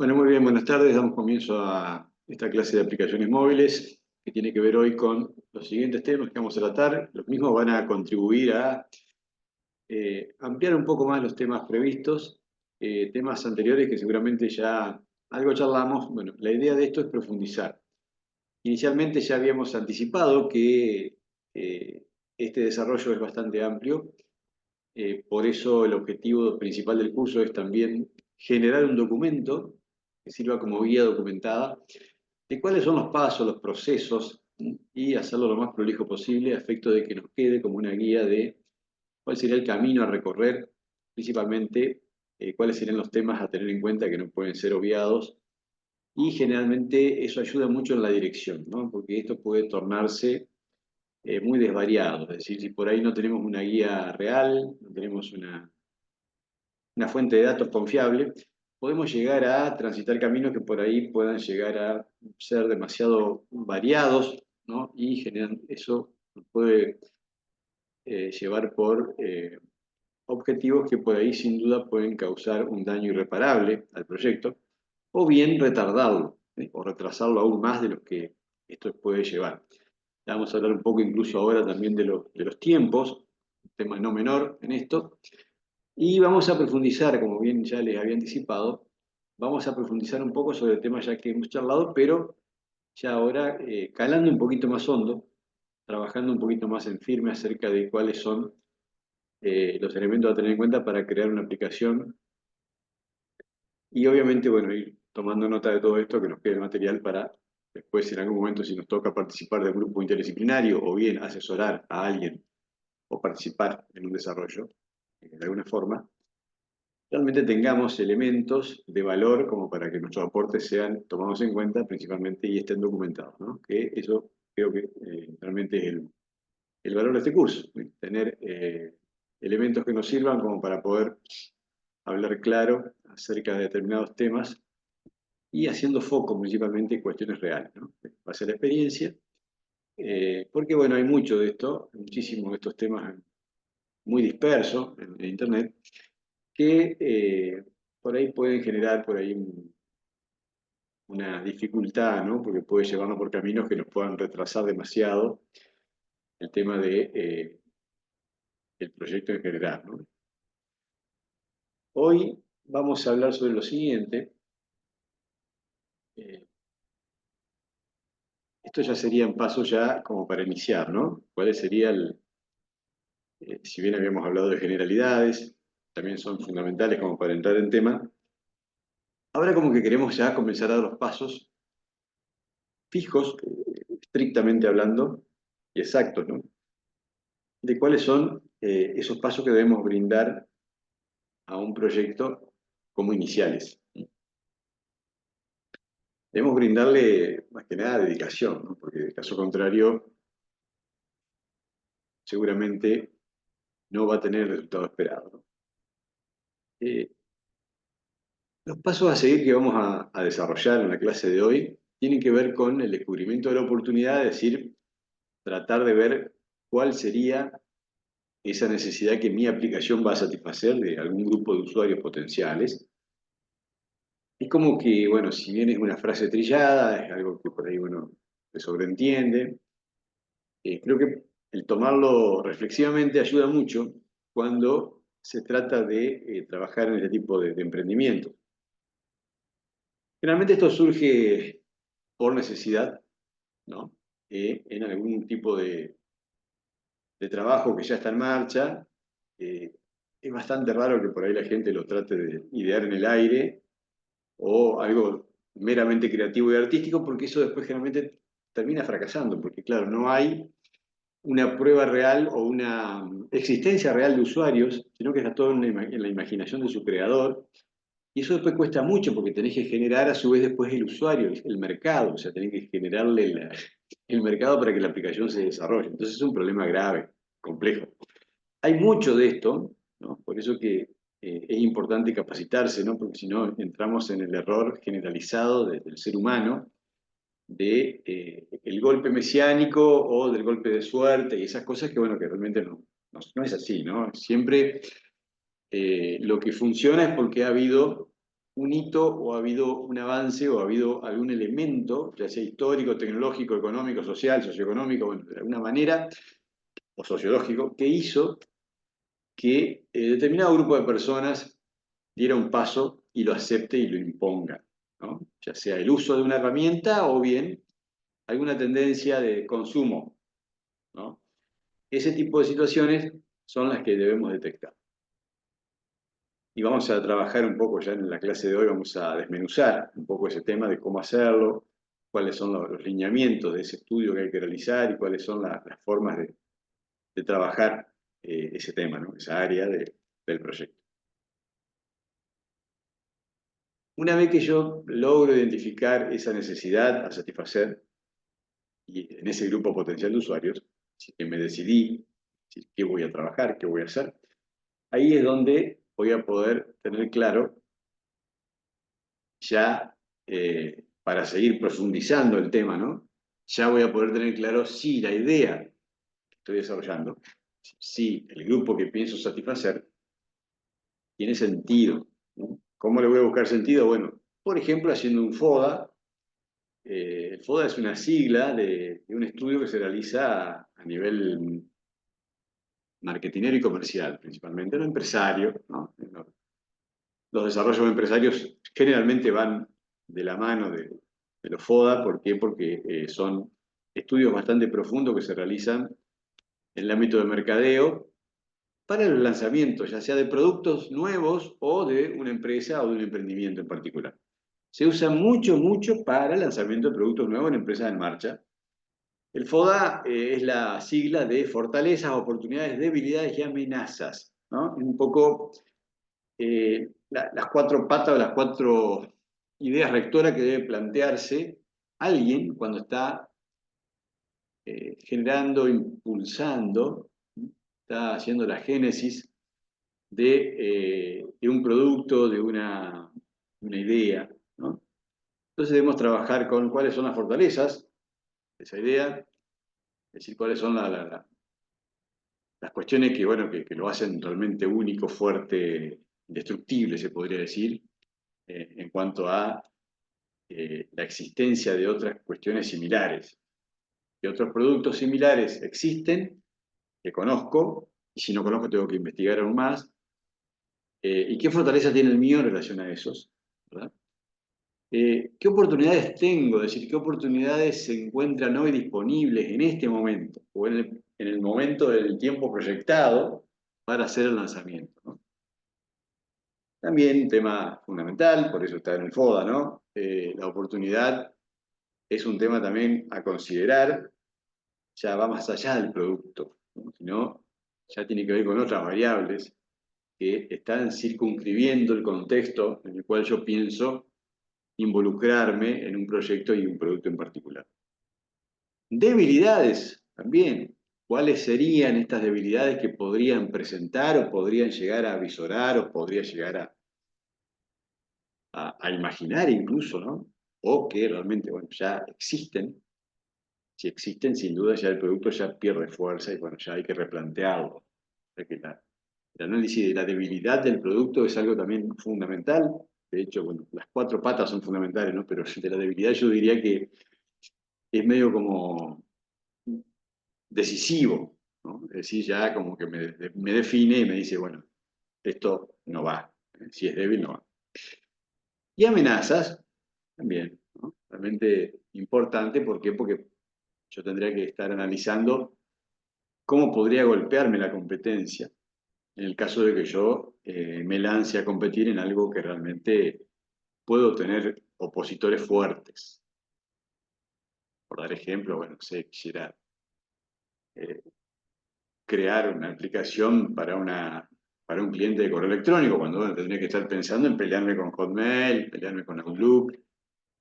Bueno, muy bien, buenas tardes. Damos comienzo a esta clase de aplicaciones móviles que tiene que ver hoy con los siguientes temas que vamos a tratar. Los mismos van a contribuir a ampliar un poco más los temas previstos, temas anteriores que seguramente ya algo charlamos. Bueno, la idea de esto es profundizar. Inicialmente ya habíamos anticipado que este desarrollo es bastante amplio. Por eso el objetivo principal del curso es también generar un documento que sirva como guía documentada de cuáles son los pasos, los procesos, y hacerlo lo más prolijo posible a efecto de que nos quede como una guía de cuál sería el camino a recorrer, principalmente cuáles serían los temas a tener en cuenta que no pueden ser obviados, y generalmente eso ayuda mucho en la dirección, ¿no? Porque esto puede tornarse muy desvariado, es decir, si por ahí no tenemos una guía real, no tenemos una fuente de datos confiable, podemos llegar a transitar caminos que por ahí puedan llegar a ser demasiado variados, ¿no? Y eso nos puede llevar por objetivos que por ahí sin duda pueden causar un daño irreparable al proyecto, o bien retardarlo, o retrasarlo aún más de lo que esto puede llevar. Ya vamos a hablar un poco incluso ahora también de los tiempos, un tema no menor en esto, y vamos a profundizar, como bien ya les había anticipado, vamos a profundizar un poco sobre el tema ya que hemos charlado, pero ya ahora calando un poquito más hondo, trabajando un poquito más en firme acerca de cuáles son los elementos a tener en cuenta para crear una aplicación y obviamente, bueno, ir tomando nota de todo esto que nos quede material para después en algún momento si nos toca participar de un grupo interdisciplinario o bien asesorar a alguien o participar en un desarrollo de alguna forma realmente tengamos elementos de valor como para que nuestros aportes sean tomados en cuenta principalmente y estén documentados, ¿no? Que eso creo que realmente es el valor de este curso, ¿sí? Tener elementos que nos sirvan como para poder hablar claro acerca de determinados temas y haciendo foco principalmente en cuestiones reales, ¿no? Va a ser la experiencia, porque bueno, hay mucho de esto, muchísimos de estos temas muy dispersos en Internet, que por ahí pueden generar por ahí una dificultad, ¿no? Porque puede llevarnos por caminos que nos puedan retrasar demasiado el tema de, el proyecto en general, ¿no? Hoy vamos a hablar sobre lo siguiente. Eh, Esto ya serían pasos ya como para iniciar, ¿no? ¿Cuál sería si bien habíamos hablado de generalidades, también son fundamentales como para entrar en tema, ahora como que queremos ya comenzar a dar los pasos fijos, estrictamente hablando, y exactos, ¿no? De cuáles son esos pasos que debemos brindar a un proyecto como iniciales. Debemos brindarle más que nada dedicación, ¿no? Porque en caso contrario, seguramente no va a tener el resultado esperado, ¿no? Eh, los pasos a seguir que vamos a desarrollar en la clase de hoy tienen que ver con el descubrimiento de la oportunidad, es decir, tratar de ver cuál sería esa necesidad que mi aplicación va a satisfacer de algún grupo de usuarios potenciales. Es como que, bueno, si bien es una frase trillada, es algo que por ahí, bueno, se sobreentiende, creo que el tomarlo reflexivamente ayuda mucho cuando se trata de trabajar en este tipo de emprendimiento. Generalmente esto surge por necesidad, ¿no? En algún tipo de trabajo que ya está en marcha. eh, es bastante raro que por ahí la gente lo trate de idear en el aire o algo meramente creativo y artístico, porque eso después generalmente termina fracasando, porque claro, no hay una prueba real o una existencia real de usuarios, sino que está todo en la imaginación de su creador. Y eso después cuesta mucho porque tenés que generar a su vez después el usuario, el mercado, o sea, tenés que generarle el mercado para que la aplicación se desarrolle. Entonces es un problema grave, complejo. Hay mucho de esto, ¿no? Por eso que es importante capacitarse, ¿no? Porque si no entramos en el error generalizado del ser humano de el golpe mesiánico o del golpe de suerte y esas cosas que, bueno, que realmente no es así, ¿no? Siempre lo que funciona es porque ha habido un hito o ha habido un avance o ha habido algún elemento, ya sea histórico, tecnológico, económico, social, socioeconómico, bueno, de alguna manera, o sociológico, que hizo que determinado grupo de personas diera un paso y lo acepte y lo imponga, ¿no? Ya sea el uso de una herramienta o bien alguna tendencia de consumo, ¿no? Ese tipo de situaciones son las que debemos detectar. Y vamos a trabajar un poco, ya en la clase de hoy vamos a desmenuzar un poco ese tema de cómo hacerlo, cuáles son los lineamientos de ese estudio que hay que realizar y cuáles son las formas de trabajar ese tema, ¿no? Esa área del proyecto. Una vez que yo logro identificar esa necesidad a satisfacer, y en ese grupo potencial de usuarios, si que me decidí qué voy a trabajar, qué voy a hacer, ahí es donde voy a poder tener claro ya, para seguir profundizando el tema, ¿no? Ya voy a poder tener claro si la idea que estoy desarrollando, si el grupo que pienso satisfacer, tiene sentido, ¿no? ¿Cómo le voy a buscar sentido? Bueno, por ejemplo, haciendo un FODA. El FODA es una sigla de un estudio que se realiza a nivel marketinero y comercial, principalmente, no empresario, ¿no? Los desarrollos empresarios generalmente van de la mano de los FODA. ¿Por qué? Porque son estudios bastante profundos que se realizan en el ámbito de mercadeo para los lanzamientos, ya sea de productos nuevos o de una empresa o de un emprendimiento en particular. Se usa mucho, mucho para el lanzamiento de productos nuevos en empresas en marcha. El FODA es la sigla de fortalezas, oportunidades, debilidades y amenazas, ¿no? Un poco las cuatro patas o las cuatro ideas rectoras que debe plantearse alguien cuando está generando, impulsando, está haciendo la génesis de un producto, de una idea, ¿no? Entonces debemos trabajar con cuáles son las fortalezas de esa idea, es decir, cuáles son las cuestiones que, bueno, que lo hacen realmente único, fuerte, indestructible, se podría decir, en cuanto a la existencia de otras cuestiones similares. Que otros productos similares existen, que conozco, y si no conozco tengo que investigar aún más. ¿Y qué fortaleza tiene el mío en relación a esos? ¿Verdad? ¿Qué oportunidades tengo? Es decir, ¿qué oportunidades se encuentran hoy disponibles en este momento o en el momento del tiempo proyectado para hacer el lanzamiento, ¿no? También un tema fundamental, por eso está en el FODA, ¿no? La oportunidad es un tema también a considerar, ya va más allá del producto, ¿no? Sino ya tiene que ver con otras variables que están circunscribiendo el contexto en el cual yo pienso involucrarme en un proyecto y un producto en particular. Debilidades también. ¿Cuáles serían estas debilidades que podrían presentar o podrían llegar a visorar o podría llegar a imaginar incluso, ¿no? O que realmente, bueno, ya existen. Si existen, sin duda ya el producto ya pierde fuerza y bueno, ya hay que replantearlo. O sea que el análisis de la debilidad del producto es algo también fundamental. De hecho, bueno, las cuatro patas son fundamentales, ¿no? Pero de la debilidad yo diría que es medio como decisivo, ¿no? Es decir, ya como que me define y me dice, bueno, esto no va. Si es débil, no va. Y amenazas, también, ¿no? Realmente importante, ¿por qué? Porque yo tendría que estar analizando cómo podría golpearme la competencia en el caso de que yo me lance a competir en algo que realmente puedo tener opositores fuertes. Por dar ejemplo, bueno, sé, quisiera eh, crear una aplicación para un cliente de correo electrónico, cuando bueno, tendría que estar pensando en pelearme con Hotmail, pelearme con Outlook,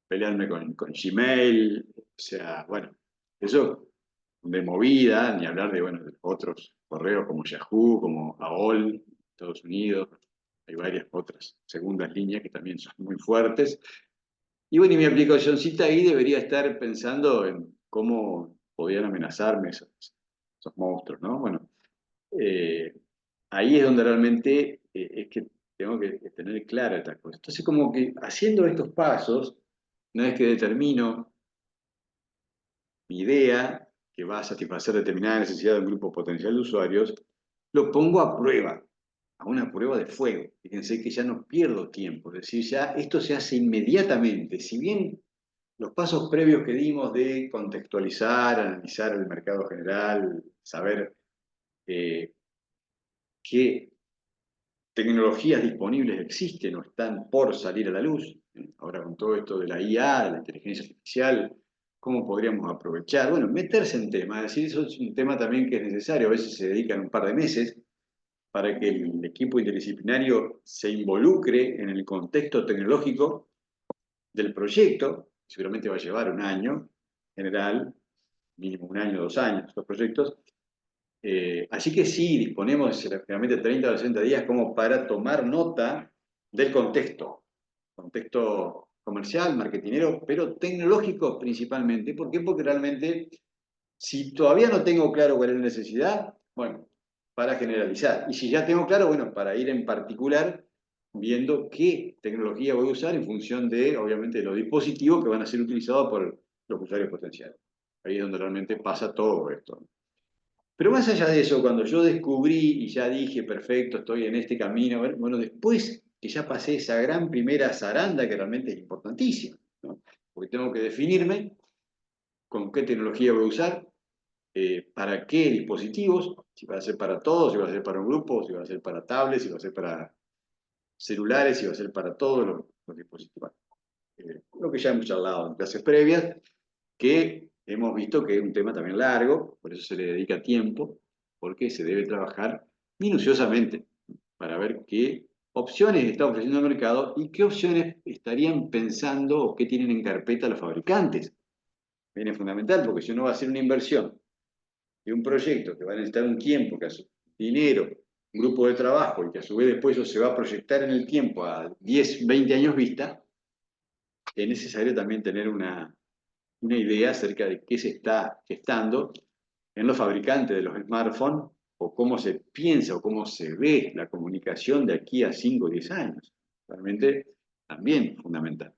pelearme con Gmail, o sea, bueno, eso de movida, ni hablar de, bueno, de otros correos como Yahoo, como AOL, Estados Unidos, hay varias otras segundas líneas que también son muy fuertes. Y bueno, y mi aplicacioncita ahí debería estar pensando en cómo podían amenazarme esos monstruos, ¿no? Bueno, eh, ahí es donde realmente es que tengo que tener clara estas cosas. Entonces, como que haciendo estos pasos, una vez que determino mi idea, que va a satisfacer determinada necesidad de un grupo potencial de usuarios, lo pongo a prueba, a una prueba de fuego. Fíjense que ya no pierdo tiempo, es decir, ya esto se hace inmediatamente. Si bien los pasos previos que dimos de contextualizar, analizar el mercado general, saber eh, qué tecnologías disponibles existen o están por salir a la luz. Ahora con todo esto de la IA, de la inteligencia artificial, ¿cómo podríamos aprovechar? Bueno, meterse en tema, es decir, eso es un tema también que es necesario, a veces se dedican un par de meses para que el equipo interdisciplinario se involucre en el contexto tecnológico del proyecto, seguramente va a llevar un año en general, mínimo un año, 2 años, los proyectos. Así que sí, disponemos generalmente 30 o 60 días como para tomar nota del contexto comercial, marketinero, pero tecnológico principalmente. ¿Por qué? Porque realmente, si todavía no tengo claro cuál es la necesidad, bueno, para generalizar. Y si ya tengo claro, bueno, para ir en particular viendo qué tecnología voy a usar en función de, obviamente, los dispositivos que van a ser utilizados por los usuarios potenciales. Ahí es donde realmente pasa todo esto. Pero más allá de eso, cuando yo descubrí y ya dije, perfecto, estoy en este camino, bueno, después que ya pasé esa gran primera zaranda que realmente es importantísima, ¿no? Porque tengo que definirme con qué tecnología voy a usar, para qué dispositivos, si va a ser para todos, si va a ser para un grupo, si va a ser para tablets, si va a ser para celulares, si va a ser para todos los dispositivos. Lo que ya hemos charlado en clases previas, que hemos visto que es un tema también largo, por eso se le dedica tiempo, porque se debe trabajar minuciosamente para ver qué opciones está ofreciendo el mercado y qué opciones estarían pensando o qué tienen en carpeta los fabricantes. Bien, es fundamental, porque si uno va a hacer una inversión de un proyecto que va a necesitar un tiempo, que hace dinero, un grupo de trabajo y que a su vez después eso se va a proyectar en el tiempo a 10, 20 años vista, es necesario también tener una idea acerca de qué se está gestando en los fabricantes de los smartphones o cómo se piensa o cómo se ve la comunicación de aquí a 5 o 10 años. Realmente también fundamental.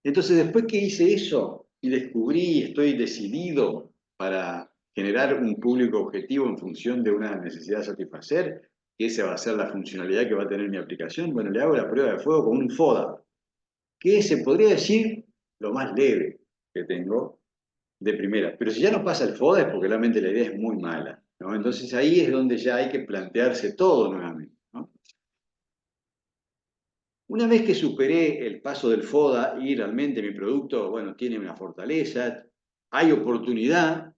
Entonces, después que hice eso y descubrí, estoy decidido para generar un público objetivo en función de una necesidad a satisfacer, que esa va a ser la funcionalidad que va a tener mi aplicación, bueno, le hago la prueba de fuego con un FODA, que se podría decir lo más leve que tengo de primera. Pero si ya no pasa el FODA es porque realmente la idea es muy mala, ¿no? Entonces ahí es donde ya hay que plantearse todo nuevamente, ¿no? Una vez que superé el paso del FODA y realmente mi producto, bueno, tiene una fortaleza, hay oportunidad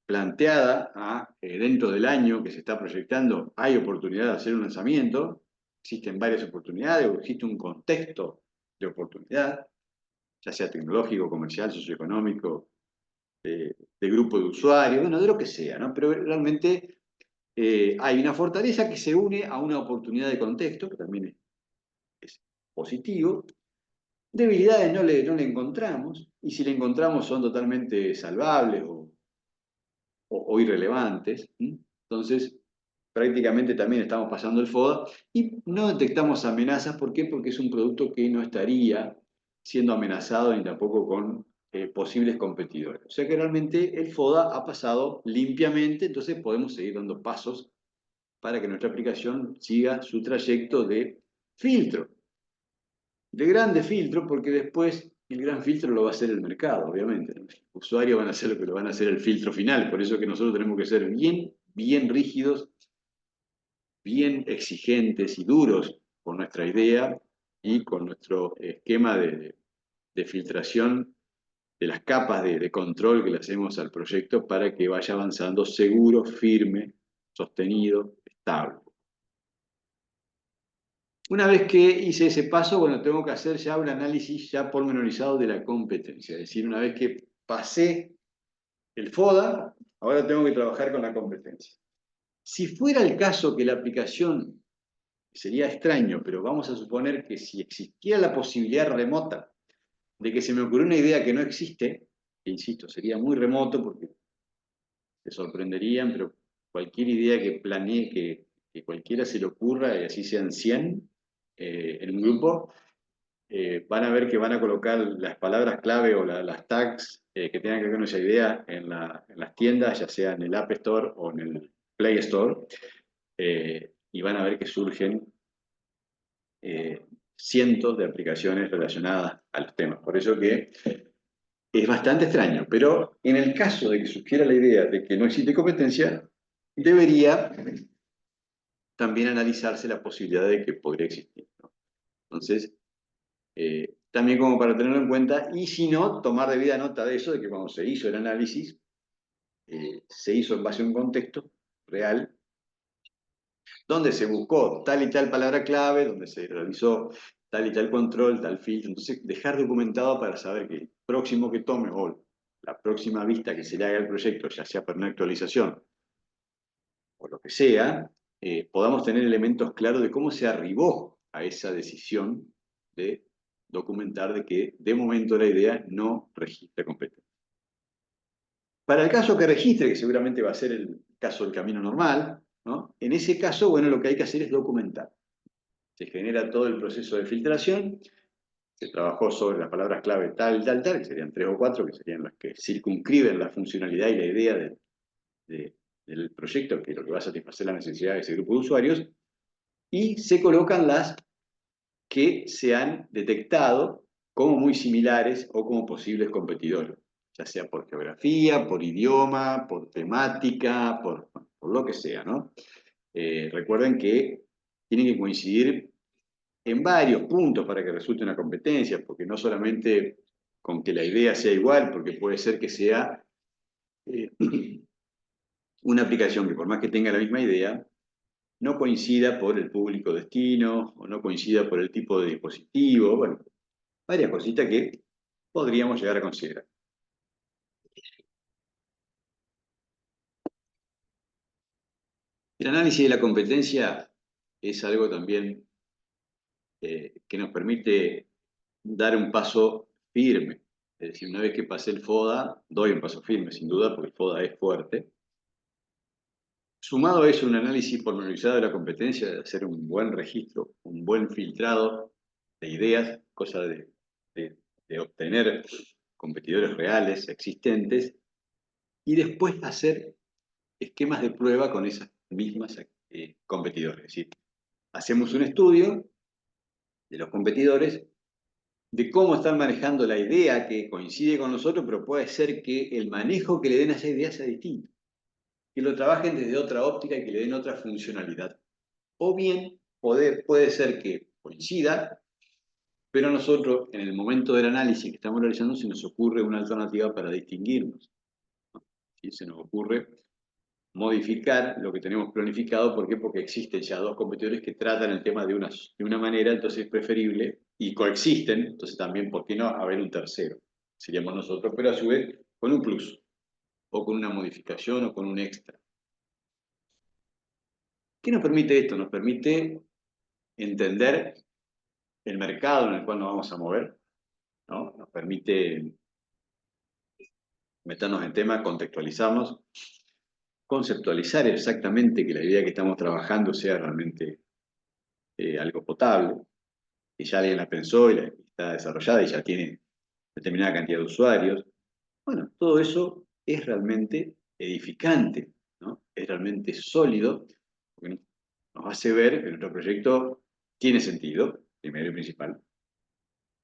planteada dentro del año que se está proyectando, hay oportunidad de hacer un lanzamiento, existen varias oportunidades o existe un contexto de oportunidad, ya sea tecnológico, comercial, socioeconómico, de grupo de usuarios, bueno, de lo que sea, ¿no? Pero realmente hay una fortaleza que se une a una oportunidad de contexto, que también es positivo. Debilidades no le encontramos, y si le encontramos son totalmente salvables o irrelevantes. Entonces, prácticamente también estamos pasando el FODA y no detectamos amenazas. ¿Por qué? Porque es un producto que no estaría siendo amenazado ni tampoco con posibles competidores. O sea que realmente el FODA ha pasado limpiamente, entonces podemos seguir dando pasos para que nuestra aplicación siga su trayecto de filtro, de grande filtro, porque después el gran filtro lo va a hacer el mercado, obviamente. Los usuarios van a hacer lo que lo van a hacer el filtro final, por eso es que nosotros tenemos que ser bien, bien rígidos, bien exigentes y duros con nuestra idea y con nuestro esquema de filtración de las capas de control que le hacemos al proyecto para que vaya avanzando seguro, firme, sostenido, estable. Una vez que hice ese paso, bueno, tengo que hacer ya un análisis ya pormenorizado de la competencia. Es decir, una vez que pasé el FODA, ahora tengo que trabajar con la competencia. Si fuera el caso que la aplicación, sería extraño, pero vamos a suponer que si existiera la posibilidad remota de que se me ocurrió una idea que no existe, que insisto, sería muy remoto porque se sorprenderían, pero cualquier idea que planee, que cualquiera se le ocurra, y así sean 100 en un grupo, van a ver que van a colocar las palabras clave o las tags que tengan que ver con esa idea en las tiendas, ya sea en el App Store o en el Play Store, y van a ver que surgen cientos de aplicaciones relacionadas a los temas. Por eso que es bastante extraño, pero en el caso de que surgiera la idea de que no existe competencia, debería también analizarse la posibilidad de que podría existir, ¿no? Entonces, también como para tenerlo en cuenta, y si no, tomar debida nota de eso, de que cuando se hizo el análisis, se hizo en base a un contexto real, donde se buscó tal y tal palabra clave, donde se realizó tal y tal control, tal filtro. Entonces, dejar documentado para saber que el próximo que tome o la próxima vista que se le haga al proyecto, ya sea para una actualización o lo que sea, podamos tener elementos claros de cómo se arribó a esa decisión de documentar de que de momento la idea no registra competencia. Para el caso que registre, que seguramente va a ser el caso del camino normal, ¿no? En ese caso, bueno, lo que hay que hacer es documentar. Se genera todo el proceso de filtración, se trabajó sobre las palabras clave tal, tal, tal, que serían 3 o 4, que serían las que circunscriben la funcionalidad y la idea del proyecto, que es lo que va a satisfacer la necesidad de ese grupo de usuarios, y se colocan las que se han detectado como muy similares o como posibles competidores, ya sea por geografía, por idioma, por temática, por lo que sea, ¿no? Recuerden que tienen que coincidir en varios puntos para que resulte una competencia, porque no solamente con que la idea sea igual, porque puede ser que sea eh, una aplicación que por más que tenga la misma idea, no coincida por el público destino o no coincida por el tipo de dispositivo, bueno, varias cositas que podríamos llegar a considerar. El análisis de la competencia es algo también que nos permite dar un paso firme. Es decir, una vez que pasé el FODA, doy un paso firme, sin duda, porque el FODA es fuerte. Sumado a eso, un análisis pormenorizado de la competencia, de hacer un buen registro, un buen filtrado de ideas, cosa de obtener competidores reales, existentes, y después hacer esquemas de prueba con esas mismas competidores. Es decir, hacemos un estudio de los competidores, de cómo están manejando la idea que coincide con nosotros, pero puede ser que el manejo que le den a esa idea sea distinto, que lo trabajen desde otra óptica y que le den otra funcionalidad. O bien puede ser que coincida, pero a nosotros en el momento del análisis que estamos realizando se nos ocurre una alternativa para distinguirnos, ¿no? ¿Sí? Se nos ocurre modificar lo que tenemos planificado. ¿Por qué? Porque existen ya dos competidores que tratan el tema de una manera, entonces es preferible, y coexisten, entonces también, ¿por qué no haber un tercero? Seríamos nosotros, pero a su vez con un plus, o con una modificación, o con un extra. ¿Qué nos permite esto? Nos permite entender el mercado en el cual nos vamos a mover, ¿no? Nos permite meternos en tema, contextualizarnos, conceptualizar exactamente que la idea que estamos trabajando sea realmente algo potable, que ya alguien la pensó y está desarrollada y ya tiene determinada cantidad de usuarios. Bueno, todo eso es realmente edificante, ¿no? Es realmente sólido, porque nos hace ver que nuestro proyecto tiene sentido, primero y principal.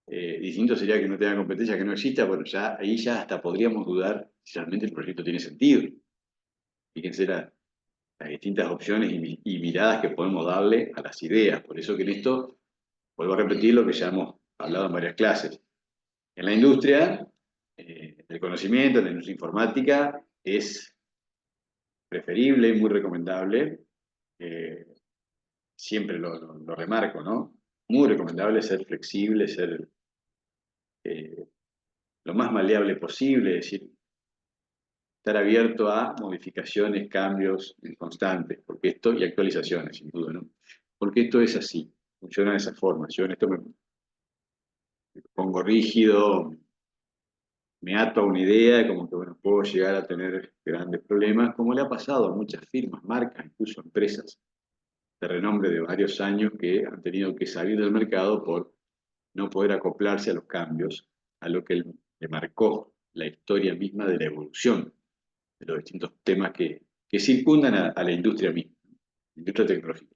Distinto sería que no tenga competencia, que no exista, bueno, ya, ahí ya hasta podríamos dudar si realmente el proyecto tiene sentido. Fíjense las distintas opciones y miradas que podemos darle a las ideas. Por eso que en esto, vuelvo a repetir lo que ya hemos hablado en varias clases. En la industria, el conocimiento, en la industria informática, es preferible y muy recomendable, eh, siempre lo remarco, ¿no? Muy recomendable ser flexible, ser eh, lo más maleable posible, es decir, estar abierto a modificaciones, cambios constantes, porque esto, y actualizaciones, sin duda, ¿no? Porque esto es así, funciona de esa forma. Yo en esto me pongo rígido, me ato a una idea, como que bueno, puedo llegar a tener grandes problemas, como le ha pasado a muchas firmas, marcas, incluso empresas, de renombre de varios años que han tenido que salir del mercado por no poder acoplarse a los cambios, a lo que le marcó la historia misma de la evolución de los distintos temas que circundan a la industria misma, la industria tecnológica.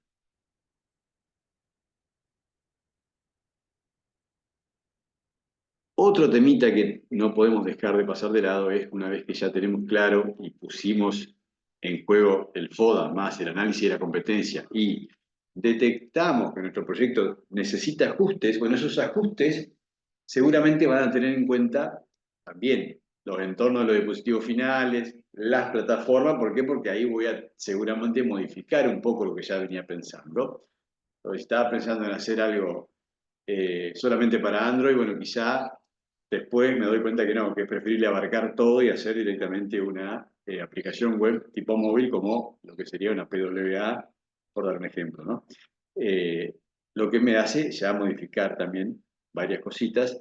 Otro temita que no podemos dejar de pasar de lado es una vez que ya tenemos claro y pusimos en juego el FODA más el análisis de la competencia y detectamos que nuestro proyecto necesita ajustes, bueno, esos ajustes seguramente van a tener en cuenta también los entornos de los dispositivos finales, las plataformas, ¿por qué? Porque ahí voy a seguramente modificar un poco lo que ya venía pensando. Entonces, estaba pensando en hacer algo solamente para Android, bueno, quizá después me doy cuenta que no, que es preferible abarcar todo y hacer directamente una aplicación web tipo móvil como lo que sería una PWA, por dar un ejemplo, ¿no? Eh, lo que me hace ya modificar también varias cositas.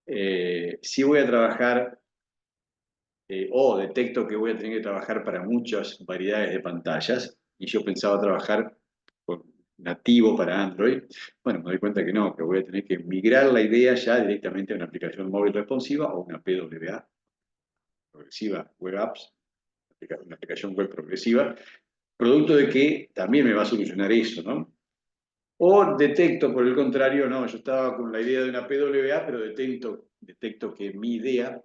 Si voy a trabajar o detecto que voy a tener que trabajar para muchas variedades de pantallas y yo pensaba trabajar con nativo para Android, bueno, me doy cuenta que no, que voy a tener que migrar la idea ya directamente a una aplicación móvil responsiva o una PWA, progresiva Web Apps, una aplicación web progresiva, producto de que también me va a solucionar eso, ¿no? O detecto, por el contrario, no, yo estaba con la idea de una PWA, pero detecto que mi idea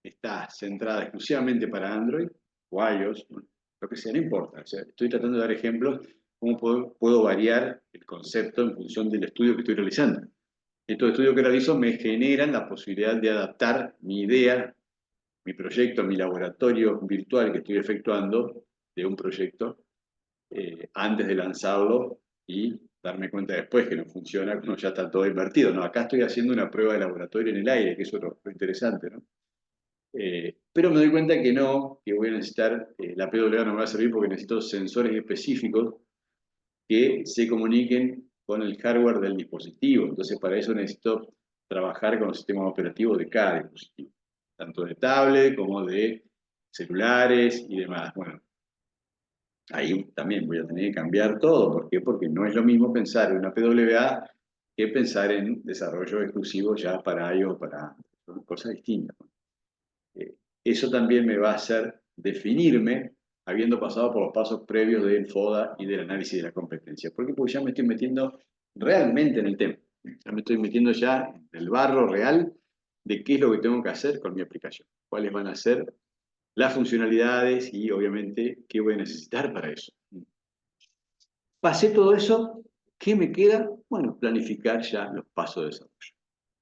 está centrada exclusivamente para Android o iOS, ¿no? Lo que sea, no importa. O sea, estoy tratando de dar ejemplos cómo puedo variar el concepto en función del estudio que estoy realizando. Estos estudios que realizo me generan la posibilidad de adaptar mi idea, mi proyecto, mi laboratorio virtual que estoy efectuando de un proyecto antes de lanzarlo y darme cuenta después que no funciona cuando ya está todo invertido. No, acá estoy haciendo una prueba de laboratorio en el aire, que eso es lo interesante, ¿no? Pero me doy cuenta que no, que voy a necesitar, la PWA no me va a servir porque necesito sensores específicos que se comuniquen con el hardware del dispositivo. Entonces, para eso necesito trabajar con los sistemas operativos de cada dispositivo, tanto de tablet como de celulares y demás. Bueno, ahí también voy a tener que cambiar todo. ¿Por qué? Porque no es lo mismo pensar en una PWA que pensar en desarrollo exclusivo ya para iOS o para Android. Son cosas distintas. Eh, Eso también me va a hacer definirme habiendo pasado por los pasos previos del FODA y del análisis de la competencia. ¿Por qué? Porque ya me estoy metiendo realmente en el tema. Ya me estoy metiendo ya en el barro real de qué es lo que tengo que hacer con mi aplicación. Cuáles van a ser las funcionalidades y obviamente qué voy a necesitar para eso. Pasé todo eso, ¿qué me queda? Bueno, planificar ya los pasos de desarrollo.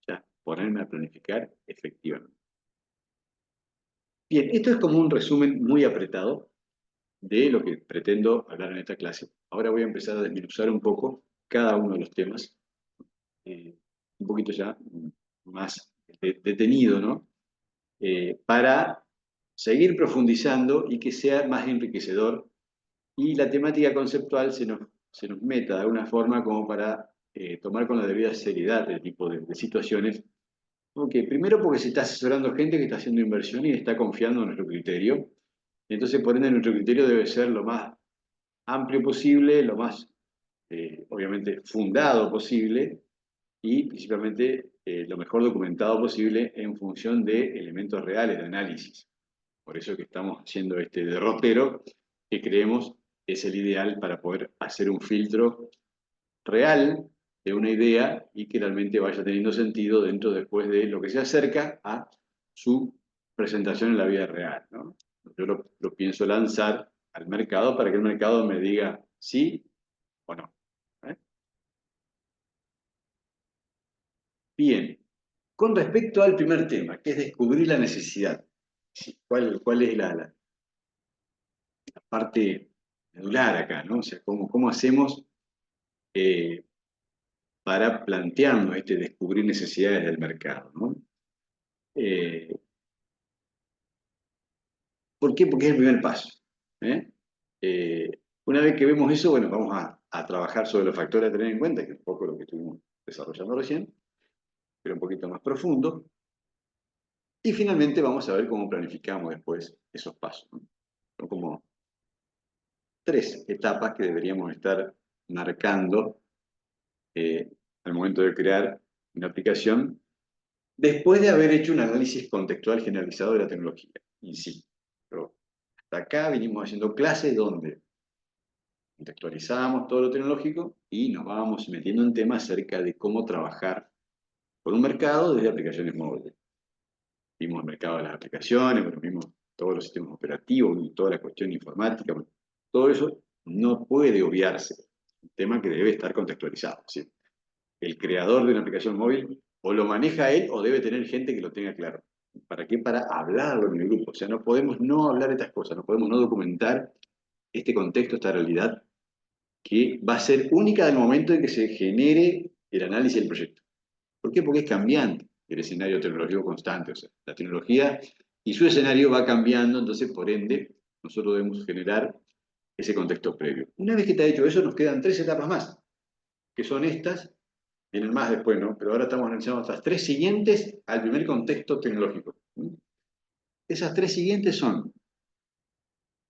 Ya ponerme a planificar efectivamente. Bien, esto es como un resumen muy apretado de lo que pretendo hablar en esta clase. Ahora voy a empezar a desmenuzar un poco cada uno de los temas, un poquito ya más detenido, ¿no? Para seguir profundizando y que sea más enriquecedor y la temática conceptual se nos meta de alguna forma como para tomar con la debida seriedad este tipo de situaciones. Porque, primero porque se está asesorando gente que está haciendo inversión y está confiando en nuestro criterio. Entonces, por ende, nuestro criterio debe ser lo más amplio posible, lo más, obviamente, fundado posible y principalmente lo mejor documentado posible en función de elementos reales de análisis. Por eso que estamos haciendo este derrotero que creemos es el ideal para poder hacer un filtro real de una idea y que realmente vaya teniendo sentido dentro después de lo que se acerca a su presentación en la vida real, ¿no? Yo lo pienso lanzar al mercado para que el mercado me diga sí o no. ¿Eh? Bien, con respecto al primer tema, que es descubrir la necesidad. Sí, ¿cuál es la parte medular acá, ¿no? O sea, cómo hacemos eh, para plantearnos este descubrir necesidades del mercado, ¿no? Eh, ¿Por qué? Porque es el primer paso. ¿Eh? Eh, una vez que vemos eso, bueno, vamos a trabajar sobre los factores a tener en cuenta, que es un poco lo que estuvimos desarrollando recién, pero un poquito más profundo. Y finalmente vamos a ver cómo planificamos después esos pasos, ¿no? Son como tres etapas que deberíamos estar marcando al momento de crear una aplicación, después de haber hecho un análisis contextual generalizado de la tecnología en sí. Pero hasta acá venimos haciendo clases donde contextualizamos todo lo tecnológico y nos vamos metiendo en temas acerca de cómo trabajar con un mercado desde aplicaciones móviles. Vimos el mercado de las aplicaciones, bueno, vimos todos los sistemas operativos y toda la cuestión informática. Bueno, todo eso no puede obviarse. Un tema que debe estar contextualizado. ¿Sí? El creador de una aplicación móvil o lo maneja él o debe tener gente que lo tenga claro. ¿Para qué? Para hablarlo en el grupo. O sea, no podemos no hablar de estas cosas, no podemos no documentar este contexto, esta realidad que va a ser única del momento en que se genere el análisis del proyecto. ¿Por qué? Porque es cambiante el escenario tecnológico constante. O sea, la tecnología y su escenario va cambiando, entonces, por ende, nosotros debemos generar ese contexto previo. Una vez que te ha hecho eso, nos quedan 3 etapas más, que son estas, vienen más después, ¿no? Pero ahora estamos analizando estas 3 siguientes al primer contexto tecnológico. Esas 3 siguientes son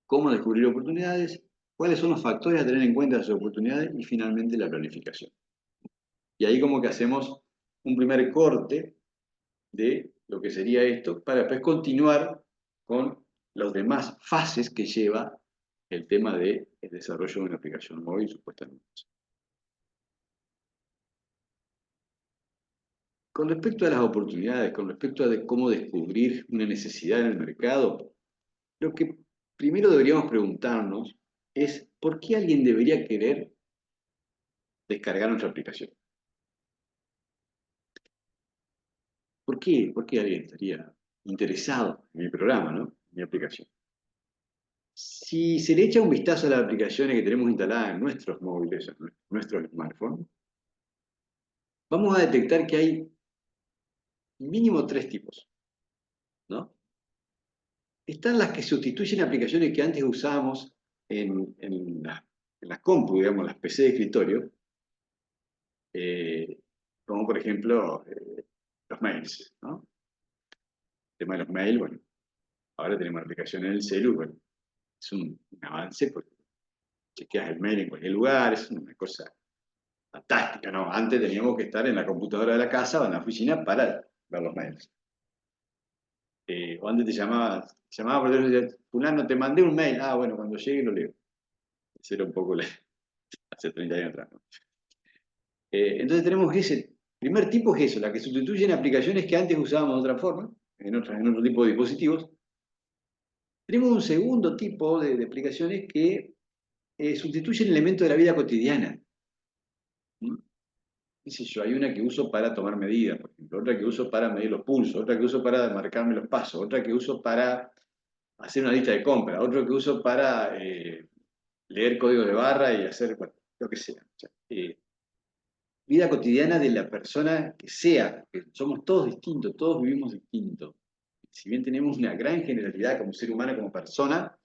cómo descubrir oportunidades, cuáles son los factores a tener en cuenta de esas oportunidades y finalmente la planificación. Y ahí como que hacemos un primer corte de lo que sería esto para después continuar con las demás fases que lleva el tema del desarrollo de una aplicación móvil, supuestamente. Con respecto a las oportunidades, con respecto a cómo descubrir una necesidad en el mercado, lo que primero deberíamos preguntarnos es ¿por qué alguien debería querer descargar nuestra aplicación? ¿Por qué? ¿Por qué alguien estaría interesado en mi programa, ¿no? En mi aplicación. Si se le echa un vistazo a las aplicaciones que tenemos instaladas en nuestros móviles, en nuestros smartphones, vamos a detectar que hay mínimo 3 tipos, ¿no? Están las que sustituyen aplicaciones que antes usábamos en las compu, digamos, las PC de escritorio, eh, como por ejemplo los mails, ¿no? El tema de los mails, bueno, ahora tenemos aplicaciones en el celu, bueno, es un avance porque chequeas el mail en cualquier lugar, es una cosa fantástica, ¿no? Antes teníamos que estar en la computadora de la casa o en la oficina para ver los mails. O antes llamaba por teléfono y decía, fulano, te mandé un mail. Ah, bueno, cuando llegue lo leo. Ese era un poco hace 30 años atrás, ¿no? Entonces tenemos ese primer tipo es eso, la que sustituyen aplicaciones que antes usábamos de otra forma, en otro tipo de dispositivos. Tenemos un segundo tipo de aplicaciones que sustituyen elementos de la vida cotidiana. ¿Mm? Qué sé yo, hay una que uso para tomar medidas, por ejemplo, otra que uso para medir los pulsos, otra que uso para marcarme los pasos, otra que uso para hacer una lista de compra, otro que uso para leer código de barra y hacer bueno, lo que sea. O sea, vida cotidiana de la persona que sea, que somos todos distintos, todos vivimos distintos. Si bien tenemos una gran generalidad como ser humano, como persona,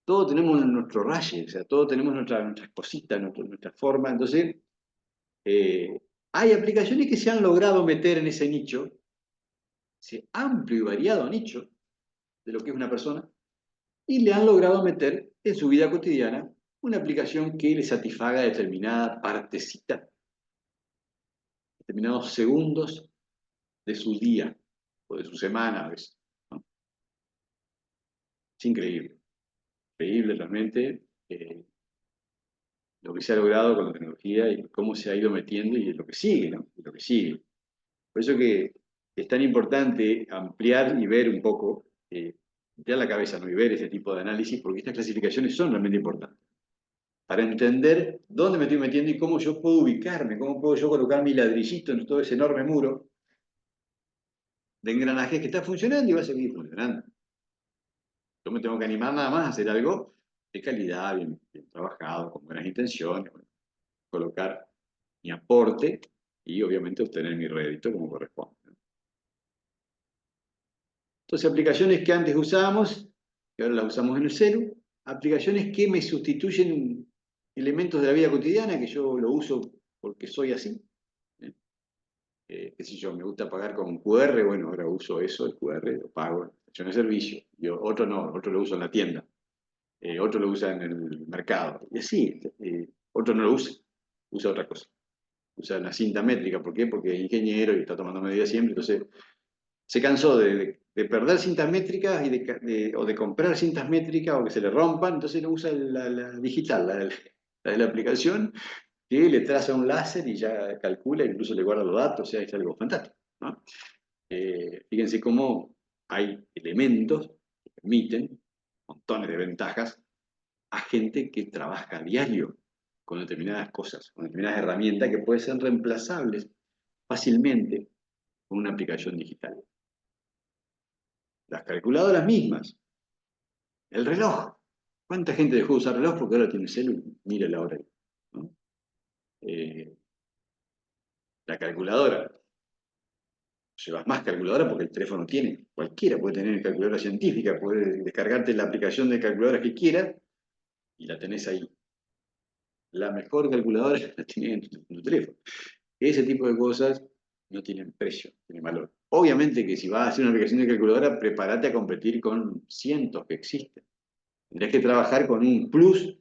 todos tenemos nuestro raye, o sea, todos tenemos nuestras cositas, nuestra forma. Entonces, hay aplicaciones que se han logrado meter en ese nicho, ese amplio y variado nicho de lo que es una persona, y le han logrado meter en su vida cotidiana una aplicación que le satisfaga determinada partecita, determinados segundos de su día o de su semana a veces, ¿no? Es increíble, increíble realmente lo que se ha logrado con la tecnología y cómo se ha ido metiendo y lo que sigue, ¿no? Y lo que sigue. Por eso que es tan importante ampliar y ver un poco, ampliar la cabeza, ¿no? Y ver ese tipo de análisis, porque estas clasificaciones son realmente importantes. Para entender dónde me estoy metiendo y cómo yo puedo ubicarme, cómo puedo yo colocar mi ladrillito en todo ese enorme muro de engranajes que está funcionando y va a seguir funcionando. Yo me tengo que animar nada más a hacer algo de calidad, bien trabajado, con buenas intenciones, bueno, colocar mi aporte y obviamente obtener mi rédito como corresponde. Entonces, aplicaciones que antes usábamos, que ahora las usamos en el celu, aplicaciones que me sustituyen elementos de la vida cotidiana, que yo lo uso porque soy así. ¿Eh? Qué sé yo, me gusta pagar con QR, bueno, ahora uso eso, el QR, lo pago en la estación de servicio. Yo, otro no, otro lo uso en la tienda, otro lo usa en el mercado. Y así, Otro no lo usa otra cosa. Usa una cinta métrica. ¿Por qué? Porque es ingeniero y está tomando medidas siempre. Entonces, se cansó de perder cintas métricas o de comprar cintas métricas o que se le rompan. Entonces, lo usa la digital, la de la aplicación, que le traza un láser y ya calcula, incluso le guarda los datos. O sea, es algo fantástico, ¿no? Fíjense cómo hay elementos que permiten montones de ventajas a gente que trabaja a diario con determinadas cosas, con determinadas herramientas que pueden ser reemplazables fácilmente con una aplicación digital. Las calculadoras mismas, el reloj. ¿Cuánta gente dejó de usar reloj porque ahora tiene celu? Mira la hora ahí, ¿no? Eh, la calculadora. Llevas más calculadora porque el teléfono tiene. Cualquiera puede tener calculadora científica, puede descargarte la aplicación de calculadora que quiera y la tenés ahí. La mejor calculadora la tenés en tu teléfono. Ese tipo de cosas no tienen precio, tienen valor. Obviamente que si vas a hacer una aplicación de calculadora, prepárate a competir con cientos que existen. Tendrás que trabajar con un plus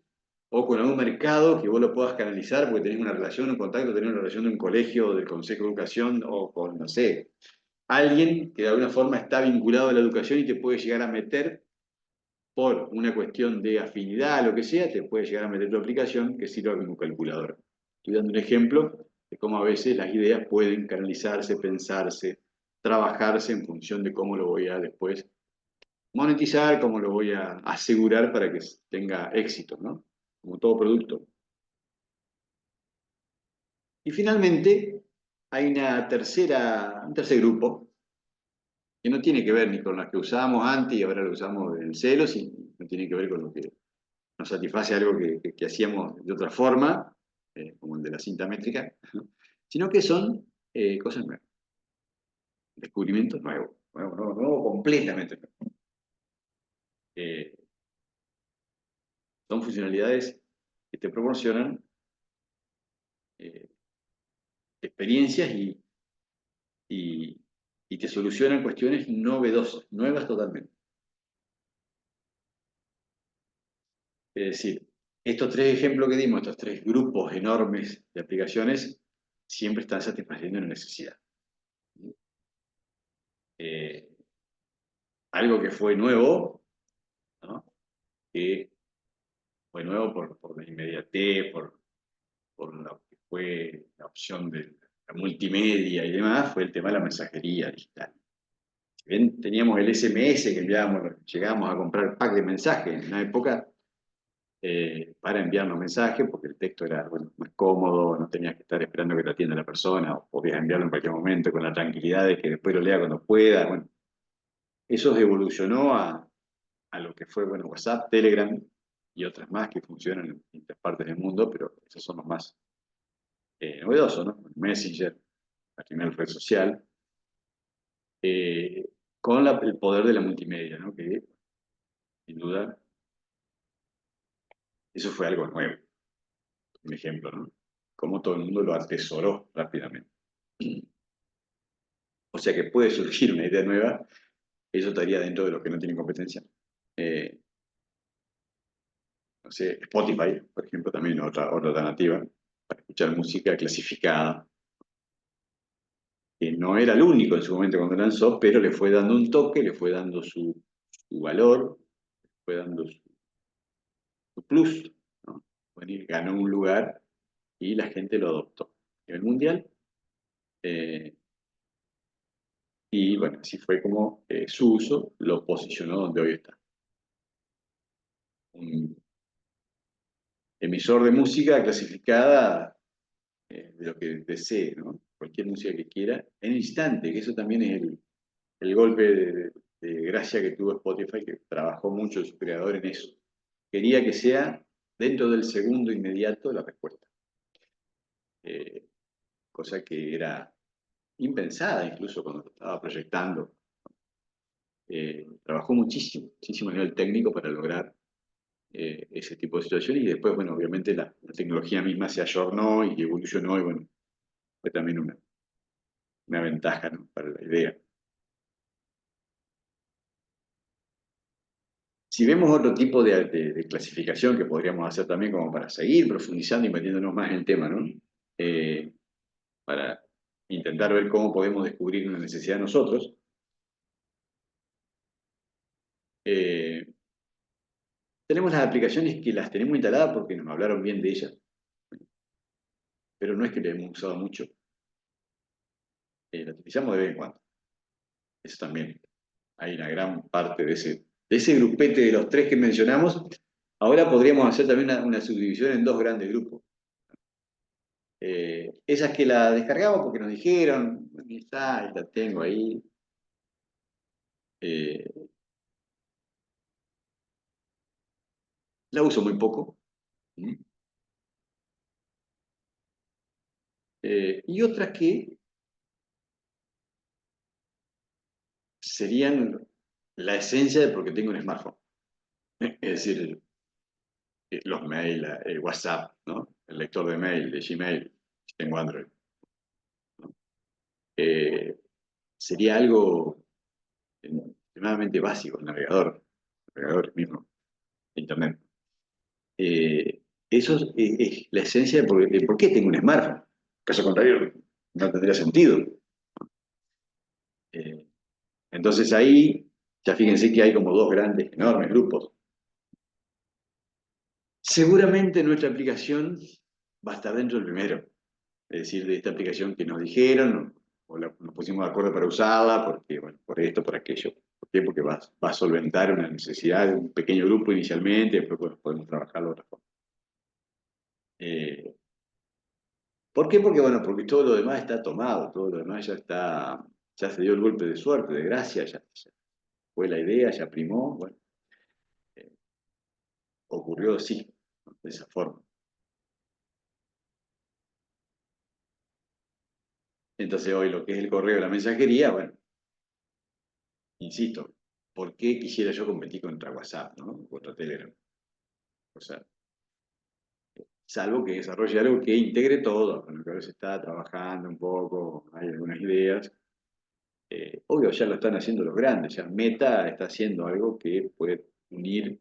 o con algún mercado que vos lo puedas canalizar porque tenés una relación, un contacto, tenés una relación de un colegio, del Consejo de Educación o con, no sé, alguien que de alguna forma está vinculado a la educación y te puede llegar a meter por una cuestión de afinidad, lo que sea, te puede llegar a meter tu aplicación que sirva como calculadora. Estoy dando un ejemplo de cómo a veces las ideas pueden canalizarse, pensarse, trabajarse en función de cómo lo voy a después monetizar, cómo lo voy a asegurar para que tenga éxito, ¿no? Como todo producto. Y finalmente, hay un tercer grupo, que no tiene que ver ni con las que usábamos antes y ahora lo usamos en el celo, no tiene que ver con lo que nos satisface algo que hacíamos de otra forma, como el de la cinta métrica, ¿no? Sino que son cosas nuevas, descubrimientos nuevos, completamente nuevos. Eh, Son funcionalidades que te proporcionan eh, experiencias y, y te solucionan cuestiones novedosas, nuevas totalmente. Es decir, estos tres ejemplos que dimos, estos tres grupos enormes de aplicaciones, siempre están satisfaciendo una necesidad. Eh, Algo que fue nuevo, ¿no? Que fue nuevo por la inmediatez, por lo que fue la opción de la multimedia y demás, fue el tema de la mensajería digital. Si bien teníamos el SMS que enviábamos, llegábamos a comprar pack de mensajes en una época para enviarnos mensajes, porque el texto era bueno, más cómodo, no tenías que estar esperando que te atienda la persona, o podías enviarlo en cualquier momento con la tranquilidad de que después lo lea cuando pueda. Bueno, eso evolucionó a lo que fue bueno, WhatsApp, Telegram y otras más que funcionan en distintas partes del mundo, pero esos son los más novedosos, ¿no? Messenger, la primera red social, eh, con el poder de la multimedia, ¿no? Que sin duda eso fue algo nuevo, un ejemplo, ¿no? Cómo todo el mundo lo atesoró rápidamente. O sea que puede surgir una idea nueva, eso estaría dentro de los que no tienen competencia. Eh, no sé, Spotify, por ejemplo, también otra alternativa para escuchar música clasificada, que no era el único en su momento cuando lanzó, pero le fue dando un toque, le fue dando su valor, le fue dando su plus, ¿no? Bueno, y ganó un lugar y la gente lo adoptó a nivel mundial. eh, y bueno, así fue como su uso lo posicionó donde hoy está. Un emisor de música clasificada de lo que desee, ¿no? Cualquier música que quiera, en instante, que eso también es el golpe de gracia que tuvo Spotify, que trabajó mucho su creador en eso. Quería que sea dentro del segundo inmediato la respuesta. Eh, Cosa que era impensada incluso cuando lo estaba proyectando. Trabajó muchísimo, muchísimo a nivel técnico para lograr ese tipo de situaciones y después, bueno, obviamente la tecnología misma se ayornó y evolucionó y bueno, fue también una ventaja, ¿no? Para la idea. Si vemos otro tipo de clasificación que podríamos hacer también como para seguir profundizando y metiéndonos más en el tema, ¿no? Eh, para intentar ver cómo podemos descubrir una necesidad nosotros. Eh, Tenemos las aplicaciones que las tenemos instaladas porque nos hablaron bien de ellas, pero no es que las hemos usado mucho. Las utilizamos de vez en cuando. Eso también. Hay una gran parte de ese grupete de los tres que mencionamos. Ahora podríamos hacer también una subdivisión en dos grandes grupos. Esas que la descargamos porque nos dijeron, aquí está, y la tengo ahí. Eh, la uso muy poco. ¿Mm? Y otras que serían la esencia de porque tengo un smartphone. Es decir, los mail, el WhatsApp, ¿no? El lector de mail, de Gmail, si tengo Android, ¿no? Eh, Sería algo extremadamente básico, el navegador mismo, Internet. Eso es la esencia de por qué tengo un smartphone. Caso contrario, no tendría sentido. Eh, entonces ahí, ya fíjense que hay como dos grandes, enormes grupos. Seguramente nuestra aplicación va a estar dentro del primero, es decir, de esta aplicación que nos dijeron, o nos pusimos de acuerdo para usarla, porque, bueno, por esto, por aquello. ¿Por qué? Porque va a solventar una necesidad de un pequeño grupo inicialmente, después bueno, podemos trabajarlo de otra forma. Eh, ¿Por qué? Porque, bueno, porque todo lo demás está tomado, todo lo demás ya está, ya se dio el golpe de suerte, de gracia, ya fue la idea, ya primó, bueno, eh, ocurrió así, ¿no? De esa forma. Entonces hoy lo que es el correo y la mensajería, bueno, insisto, ¿por qué quisiera yo competir contra WhatsApp, ¿no? Contra Telegram? O sea, salvo que desarrolle algo que integre todo, con lo que ahora se está trabajando un poco, hay algunas ideas. Obvio, ya lo están haciendo los grandes, ya Meta está haciendo algo que puede unir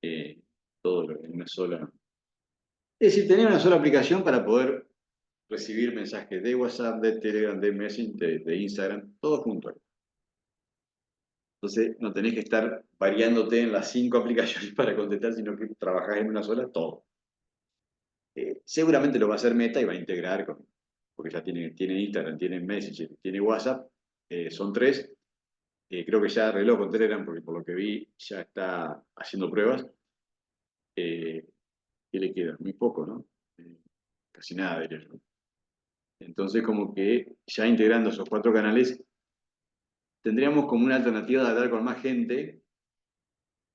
eh, todo en una sola. Es decir, tener una sola aplicación para poder recibir mensajes de WhatsApp, de Telegram, de Messenger, de Instagram, todo junto. Entonces, no tenés que estar variándote en las 5 aplicaciones para contestar, sino que trabajás en una sola, todo. Seguramente lo va a hacer Meta y va a integrar, porque ya tiene Instagram, tiene Messenger, tiene WhatsApp, son tres. Creo que ya arregló con Telegram, porque por lo que vi ya está haciendo pruebas. Eh, ¿Qué le queda? Muy poco, ¿no? Eh, Casi nada, diría yo. Entonces, como que ya integrando esos 4 canales, tendríamos como una alternativa de hablar con más gente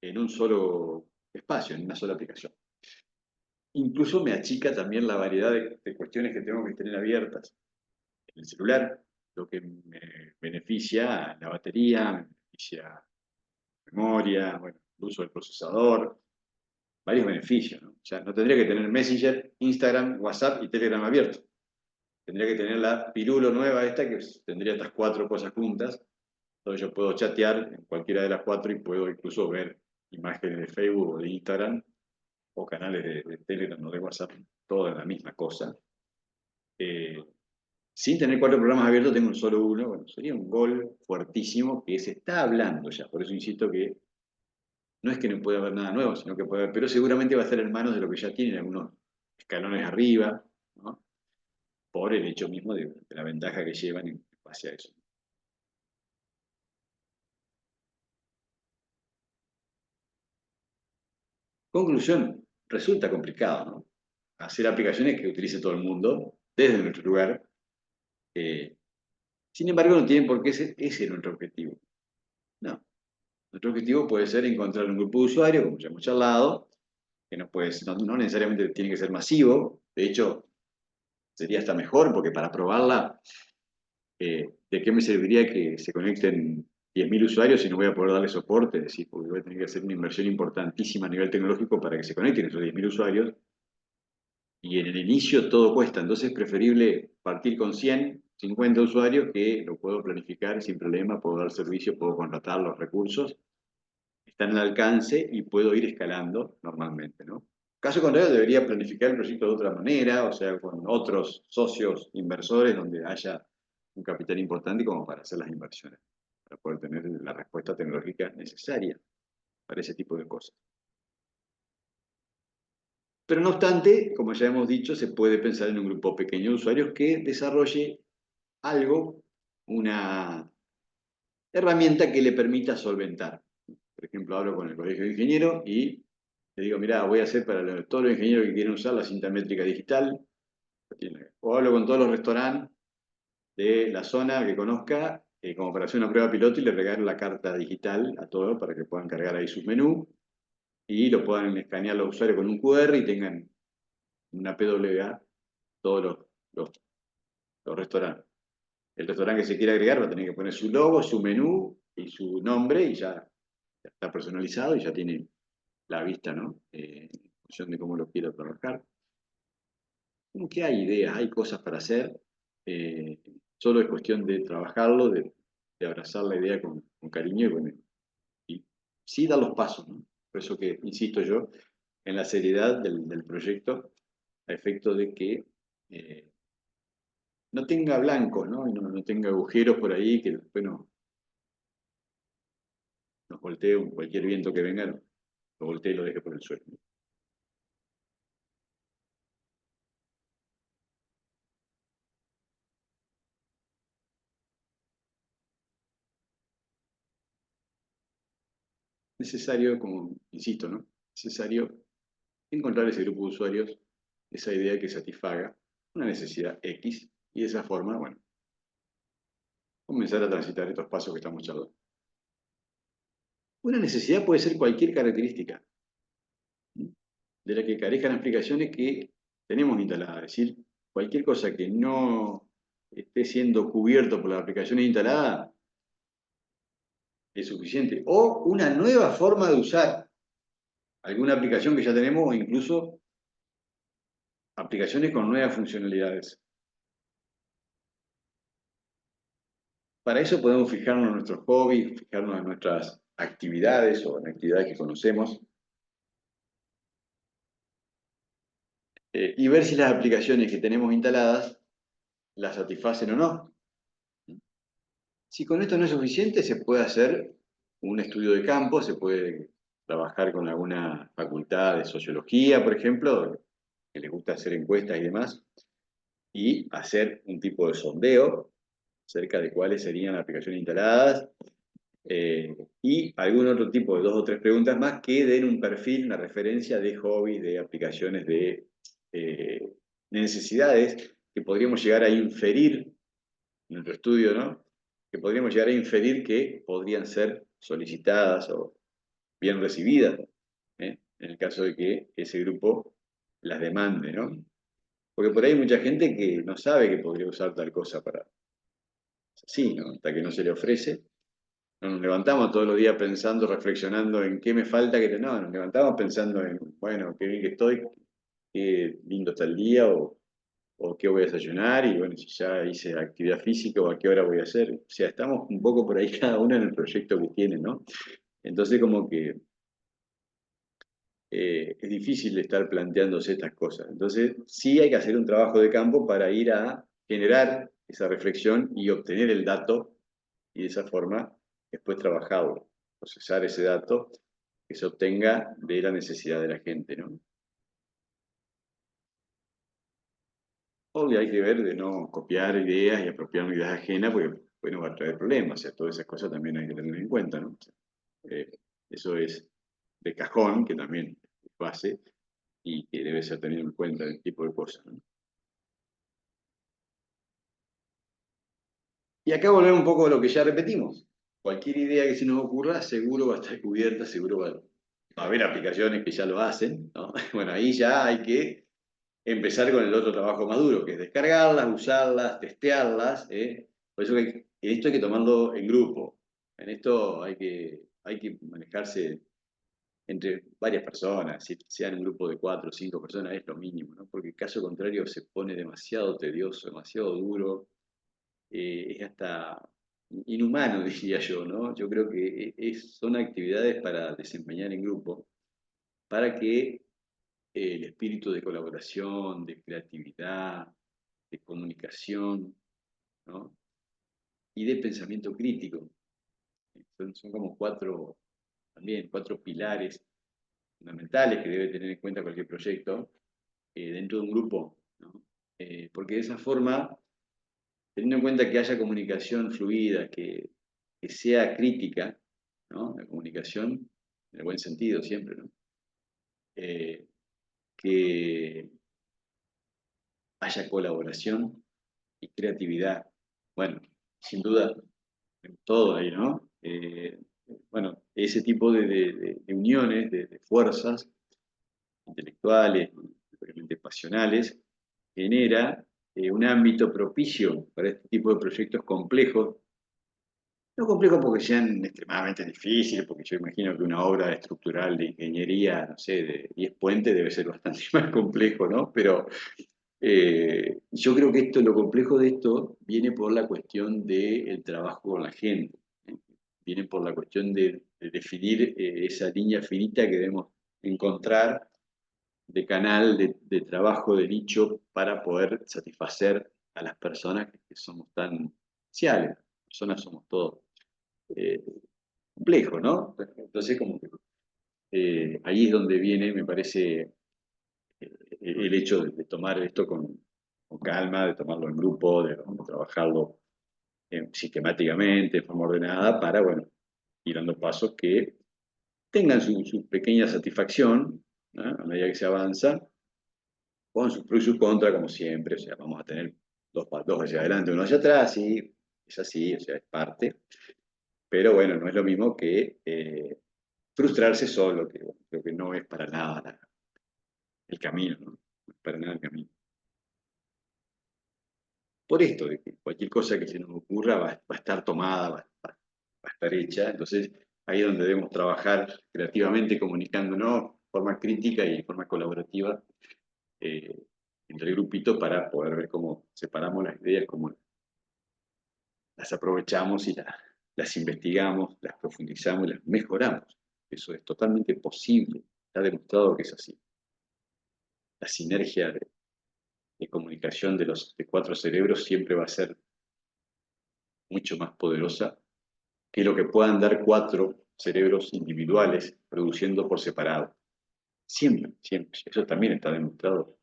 en un solo espacio, en una sola aplicación. Incluso me achica también la variedad de cuestiones que tengo que tener abiertas en el celular, lo que me beneficia la batería, me beneficia la memoria, bueno, el uso del procesador, varios beneficios, ¿no? O sea, no tendría que tener Messenger, Instagram, WhatsApp y Telegram abiertos. Tendría que tener la pirulo nueva esta que tendría estas 4 cosas juntas. Entonces yo puedo chatear en cualquiera de las 4 y puedo incluso ver imágenes de Facebook o de Instagram o canales de Telegram o de WhatsApp, todo en la misma cosa. Eh, Sin tener 4 programas abiertos, tengo solo uno. Bueno, sería un gol fuertísimo que se está hablando ya. Por eso insisto que no es que no pueda haber nada nuevo, sino que puede haber, pero seguramente va a estar en manos de lo que ya tienen algunos escalones arriba, ¿no? Por el hecho mismo de la ventaja que llevan en base a eso. Conclusión, resulta complicado, ¿no? Hacer aplicaciones que utilice todo el mundo desde nuestro lugar. eh, Sin embargo, no tienen por qué ser ese nuestro objetivo. No. Nuestro objetivo puede ser encontrar un grupo de usuarios, como ya hemos charlado, que no necesariamente tiene que ser masivo. De hecho, sería hasta mejor, porque para probarla, ¿de qué me serviría que se conecten 10.000 usuarios si no voy a poder darle soporte? Es decir, porque voy a tener que hacer una inversión importantísima a nivel tecnológico para que se conecten esos 10.000 usuarios. Y en el inicio todo cuesta, entonces es preferible partir con 100, 50 usuarios que lo puedo planificar sin problema, puedo dar servicio, puedo contratar los recursos están al alcance y puedo ir escalando normalmente, ¿no? Caso contrario, debería planificar el proyecto de otra manera, o sea, con otros socios inversores donde haya un capital importante como para hacer las inversiones, para poder tener la respuesta tecnológica necesaria para ese tipo de cosas. Pero no obstante, como ya hemos dicho, se puede pensar en un grupo pequeño de usuarios que desarrolle algo, una herramienta que le permita solventar. Por ejemplo, hablo con el colegio de ingenieros y le digo, mira, voy a hacer para todos los ingenieros que quieren usar la cinta métrica digital, o hablo con todos los restaurantes de la zona que conozca, como para hacer una prueba piloto y le regalo la carta digital a todos para que puedan cargar ahí sus menús y lo puedan escanear los usuarios con un QR y tengan una PWA todos los, los restaurantes. El restaurante que se quiera agregar va a tener que poner su logo, su menú y su nombre y ya está personalizado y ya tiene la vista, ¿no? En función de cómo lo quiero trabajar. Como que hay ideas, hay cosas para hacer, eh, solo es cuestión de trabajarlo, de abrazar la idea con cariño y sí dar los pasos, ¿no? Por eso que insisto yo en la seriedad del proyecto, a efecto de que no tenga blancos, ¿no? Y no tenga agujeros por ahí que después nos voltee cualquier viento que venga, lo voltee y lo deje por el suelo. Necesario, como insisto, ¿no? Necesario encontrar ese grupo de usuarios, esa idea que satisfaga una necesidad X, y de esa forma, bueno, comenzar a transitar estos pasos que estamos charlando. Una necesidad puede ser cualquier característica, ¿sí? De la que carezcan aplicaciones que tenemos instaladas, es decir, cualquier cosa que no esté siendo cubierto por las aplicaciones instaladas es suficiente. O una nueva forma de usar alguna aplicación que ya tenemos o incluso aplicaciones con nuevas funcionalidades. Para eso podemos fijarnos en nuestros hobbies, fijarnos en nuestras actividades o en actividades que conocemos y ver si las aplicaciones que tenemos instaladas las satisfacen o no. Si con esto no es suficiente, se puede hacer un estudio de campo, se puede trabajar con alguna facultad de sociología, por ejemplo, que les gusta hacer encuestas y demás, y hacer un tipo de sondeo acerca de cuáles serían las aplicaciones instaladas y algún otro tipo de dos o tres preguntas más que den un perfil, una referencia de hobbies, de aplicaciones, de necesidades que podríamos llegar a inferir en nuestro estudio, ¿no? Que podríamos llegar a inferir que podrían ser solicitadas o bien recibidas, ¿eh? En el caso de que ese grupo las demande, ¿no? Porque por ahí hay mucha gente que no sabe que podría usar tal cosa para... Sí, ¿no? Hasta que no se le ofrece. No nos levantamos todos los días pensando, reflexionando en qué me falta que no, nos levantamos pensando en, bueno, qué bien que estoy, qué lindo está el día, o qué voy a desayunar, y bueno, si ya hice actividad física o a qué hora voy a hacer. O sea, estamos un poco por ahí cada uno en el proyecto que tiene, ¿no? Entonces como que es difícil estar planteándose estas cosas. Entonces sí hay que hacer un trabajo de campo para ir a generar esa reflexión y obtener el dato y de esa forma después trabajarlo, procesar ese dato que se obtenga de la necesidad de la gente, ¿no? Obvio, hay que ver de no copiar ideas y apropiarnos ideas ajenas, porque bueno, va a traer problemas, o sea, todas esas cosas también hay que tener en cuenta, ¿no? O sea, eh, eso es de cajón, que también es base y que debe ser tenido en cuenta el tipo de cosas, ¿no? Y acá volvemos un poco a lo que ya repetimos. Cualquier idea que se nos ocurra, seguro va a estar cubierta, seguro va a haber aplicaciones que ya lo hacen, ¿no? Bueno, ahí ya hay que empezar con el otro trabajo más duro, que es descargarlas, usarlas, testearlas, ¿eh? Por eso que esto hay que tomarlo en grupo. En esto hay que manejarse entre varias personas, si sean un grupo de 4 o 5 personas, es lo mínimo, ¿no? Porque caso contrario se pone demasiado tedioso, demasiado duro, es hasta inhumano, diría yo, ¿no? Yo creo que son actividades para desempeñar en grupo, para que el espíritu de colaboración, de creatividad, de comunicación, ¿no? Y de pensamiento crítico. Son como también cuatro pilares fundamentales que debe tener en cuenta cualquier proyecto dentro de un grupo, ¿no? Porque de esa forma, teniendo en cuenta que haya comunicación fluida, que sea crítica, ¿no? La comunicación, en el buen sentido siempre, ¿no? Eh, que haya colaboración y creatividad. Bueno, sin duda, todo ahí, ¿no? Bueno, ese tipo de uniones, de fuerzas intelectuales, obviamente pasionales, genera un ámbito propicio para este tipo de proyectos complejos. No complejos porque sean extremadamente difíciles, porque yo imagino que una obra estructural de ingeniería, no sé, de 10 puentes debe ser bastante más complejo, ¿no? Pero yo creo que lo complejo de esto viene por la cuestión del trabajo con la gente, ¿eh? Viene por la cuestión de definir esa línea finita que debemos encontrar de canal de trabajo de nicho para poder satisfacer a las personas que somos tan especiales. Personas somos todos eh, complejos, ¿no? Entonces, como que ahí es donde viene, me parece, el hecho de tomar esto con calma, de tomarlo en grupo, de trabajarlo sistemáticamente, de forma ordenada, para, bueno, ir dando pasos que tengan su pequeña satisfacción, ¿no? A medida que se avanza, con sus pros y sus contras, como siempre. O sea, vamos a tener dos hacia adelante, uno hacia atrás, y es así, o sea, es parte. Pero bueno, no es lo mismo que frustrarse solo, que bueno, creo que no es para nada el camino, ¿no? No es para nada el camino. Por esto, de que cualquier cosa que se nos ocurra va a estar tomada, va a estar hecha. Entonces, ahí es donde debemos trabajar creativamente, comunicándonos de forma crítica y de forma colaborativa eh, entre el grupito para poder ver cómo separamos las ideas, cómo las aprovechamos y las investigamos, las profundizamos y las mejoramos. Eso es totalmente posible. Está demostrado que es así. La sinergia de comunicación de cuatro cerebros siempre va a ser mucho más poderosa que lo que puedan dar cuatro cerebros individuales produciendo por separado. Siempre, siempre. Eso también está demostrado